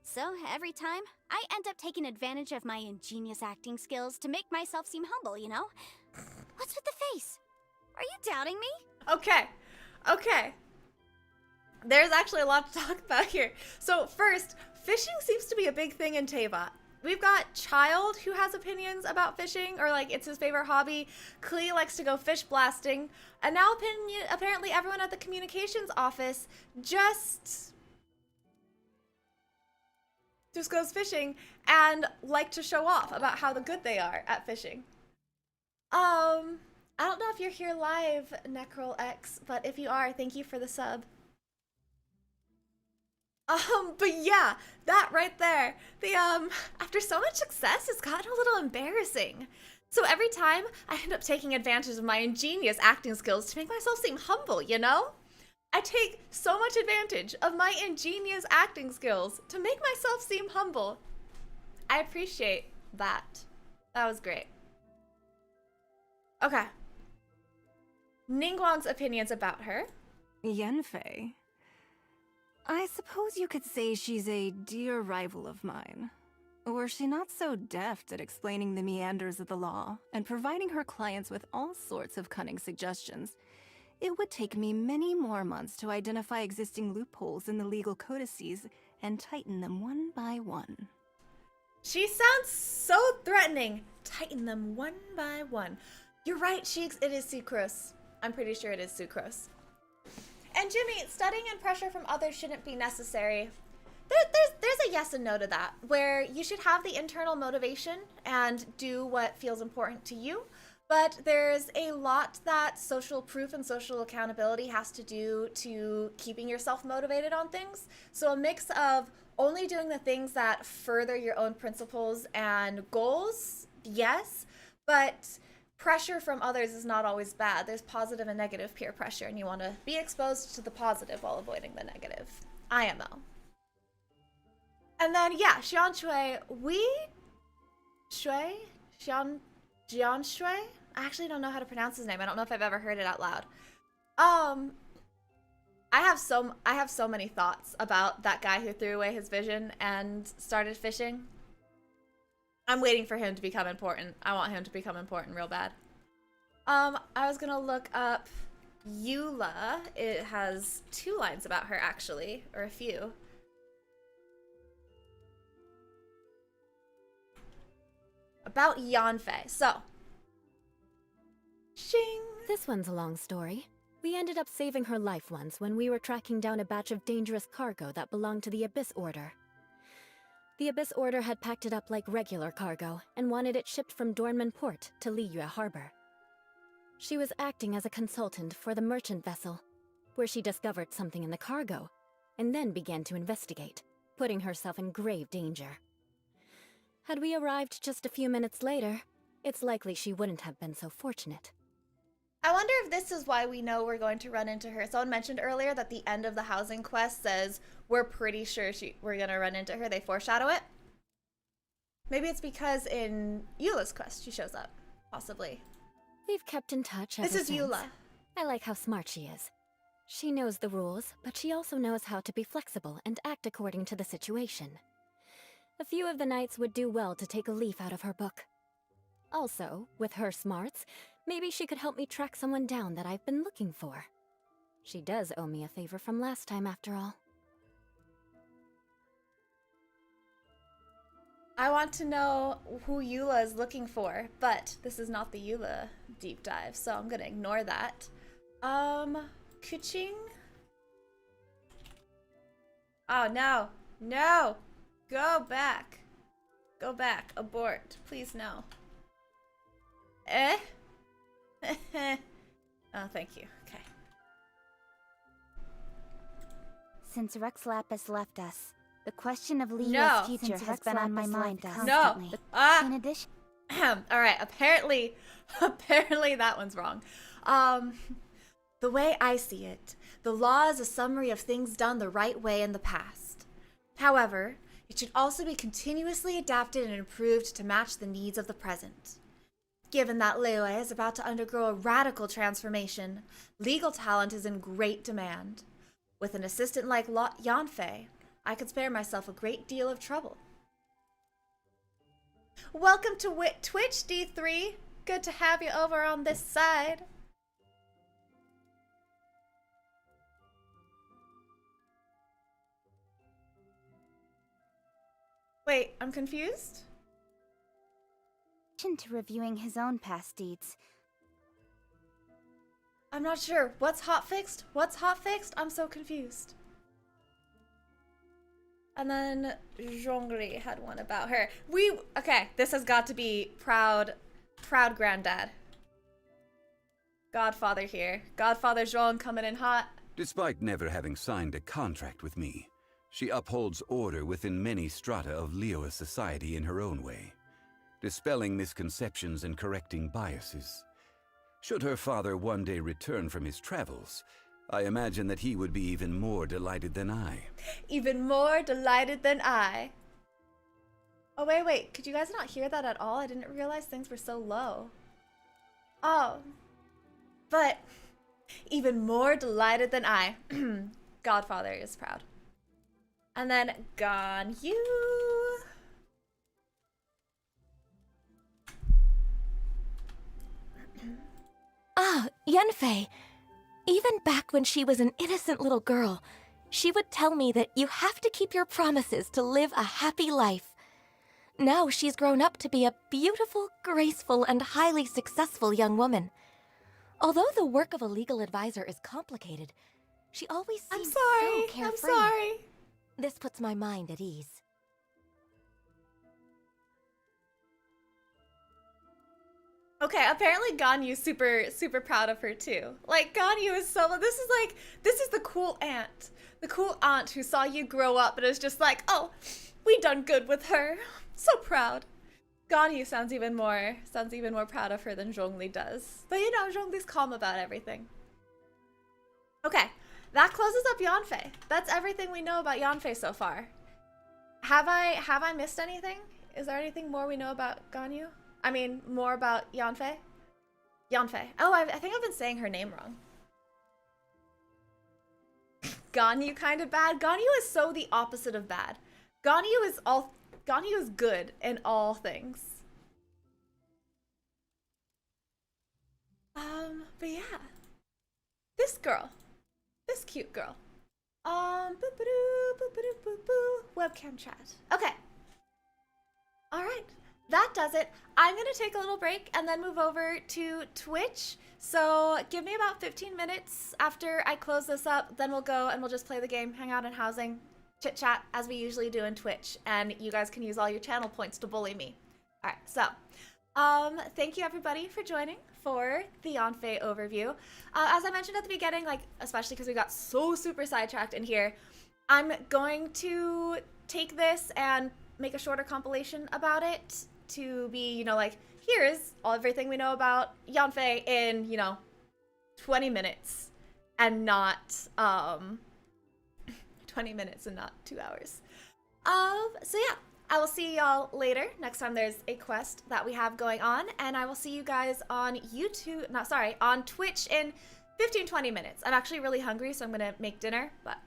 So every time, I end up taking advantage of my ingenious acting skills to make myself seem humble, you know? What's with the face? Are you doubting me? Okay. There's actually a lot to talk about here. So first, fishing seems to be a big thing in Teyvat. We've got Child, who has opinions about fishing, or like it's his favorite hobby. Klee likes to go fish blasting. And now apparently everyone at the communications office just goes fishing and like to show off about how good they are at fishing. I don't know if you're here live, NecrolX, but if you are, thank you for the sub. But yeah, that right there, after so much success, it's gotten a little embarrassing. So every time, I end up taking advantage of my ingenious acting skills to make myself seem humble, you know? I take so much advantage of my ingenious acting skills to make myself seem humble. I appreciate that. That was great. Okay. Ningguang's opinions about her. Yanfei. I suppose you could say she's a dear rival of mine. Were she not so deft at explaining the meanders of the law and providing her clients with all sorts of cunning suggestions, it would take me many more months to identify existing loopholes in the legal codices and tighten them one by one. She sounds so threatening. Tighten them one by one. You're right, it is sucrose. I'm pretty sure it is sucrose. And Jimmy, studying and pressure from others shouldn't be necessary. There's a yes and no to that, where you should have the internal motivation and do what feels important to you, but there's a lot that social proof and social accountability has to do to keeping yourself motivated on things. So a mix of only doing the things that further your own principles and goals yes, but pressure from others is not always bad. There's positive and negative peer pressure, and you want to be exposed to the positive while avoiding the negative. IMO. And then, yeah, Xian Shui, Jian Shui? I actually don't know how to pronounce his name. I don't know if I've ever heard it out loud. I have so many thoughts about that guy who threw away his vision and started fishing. I'm waiting for him to become important. I want him to become important real bad. I was gonna look up Eula. It has 2 lines about her, actually, or a few. About Yanfei. So, shing. This one's a long story. We ended up saving her life once when we were tracking down a batch of dangerous cargo that belonged to the Abyss Order. The Abyss Order had packed it up like regular cargo and wanted it shipped from Dornman Port to Liyue Harbor. She was acting as a consultant for the merchant vessel, where she discovered something in the cargo, and then began to investigate, putting herself in grave danger. Had we arrived just a few minutes later, it's likely she wouldn't have been so fortunate. I wonder if this is why we know we're going to run into her. Someone mentioned earlier that the end of the housing quest says we're pretty sure we're going to run into her. They foreshadow it. Maybe it's because in Eula's quest she shows up. Possibly. We've kept in touch ever This is since. Eula. I like how smart she is. She knows the rules, but she also knows how to be flexible and act according to the situation. A few of the knights would do well to take a leaf out of her book. Also, with her smarts, maybe she could help me track someone down that I've been looking for. She does owe me a favor from last time, after all. I want to know who Eula is looking for, but this is not the Eula deep dive, so I'm gonna ignore that. Kuching? Oh, no. No! Go back. Go back. Abort. Please, no. Eh? Oh, thank you. Okay. Since Rex Lapis left us, the question of Leo's No. future has been on my mind No. constantly. Ah! In addition, Alright, apparently that one's wrong. The way I see it, the law is a summary of things done the right way in the past. However, it should also be continuously adapted and improved to match the needs of the present. Given that Liyue is about to undergo a radical transformation, legal talent is in great demand. With an assistant like Yanfei, I could spare myself a great deal of trouble. Welcome to Twitch, D3. Good to have you over on this side. Wait, I'm confused? in addition to reviewing his own past deeds, I'm not sure. What's hotfixed? What's hotfixed? I'm so confused. And then Zhongli had one about her. Okay, this has got to be proud granddad. Godfather here. Godfather Zhong coming in hot. Despite never having signed a contract with me, she upholds order within many strata of Liyue society in her own way, dispelling misconceptions and correcting biases. Should her father one day return from his travels, I imagine that he would be even more delighted than I. Even more delighted than I. Oh, wait. Could you guys not hear that at all? I didn't realize things were so low. Oh. But even more delighted than I. Godfather is proud. And then Ganyu. Ah, Yanfei. Even back when she was an innocent little girl, she would tell me that you have to keep your promises to live a happy life. Now she's grown up to be a beautiful, graceful, and highly successful young woman. Although the work of a legal advisor is complicated, she always seems so carefree. I'm sorry. This puts my mind at ease. Okay, apparently Ganyu's super proud of her too. Like, Ganyu is this is the cool aunt. The cool aunt who saw you grow up and is just like, oh, we done good with her. So proud. Ganyu sounds even more proud of her than Zhongli does. But you know, Zhongli's calm about everything. Okay, that closes up Yanfei. That's everything we know about Yanfei so far. Have I missed anything? Is there anything more we know about Ganyu? I mean, more about Yanfei? Yanfei. Oh, I think I've been saying her name wrong. Ganyu kind of bad. Ganyu is so the opposite of bad. Ganyu is good in all things. But yeah. This girl. This cute girl. Webcam chat. Okay. Alright. That does it. I'm gonna take a little break and then move over to Twitch. So give me about 15 minutes after I close this up. Then we'll go and we'll just play the game, hang out in housing, chit chat as we usually do in Twitch. And you guys can use all your channel points to bully me. Alright, so thank you everybody for joining for the Yanfei overview. As I mentioned at the beginning, like especially because we got so super sidetracked in here, I'm going to take this and make a shorter compilation about it to be, you know, like, here's everything we know about Yanfei in, you know, 20 minutes and not 20 minutes and not 2 hours. So yeah, I will see y'all later next time there's a quest that we have going on, and I will see you guys on on Twitch in 15-20 minutes. I'm actually really hungry, so I'm gonna make dinner, but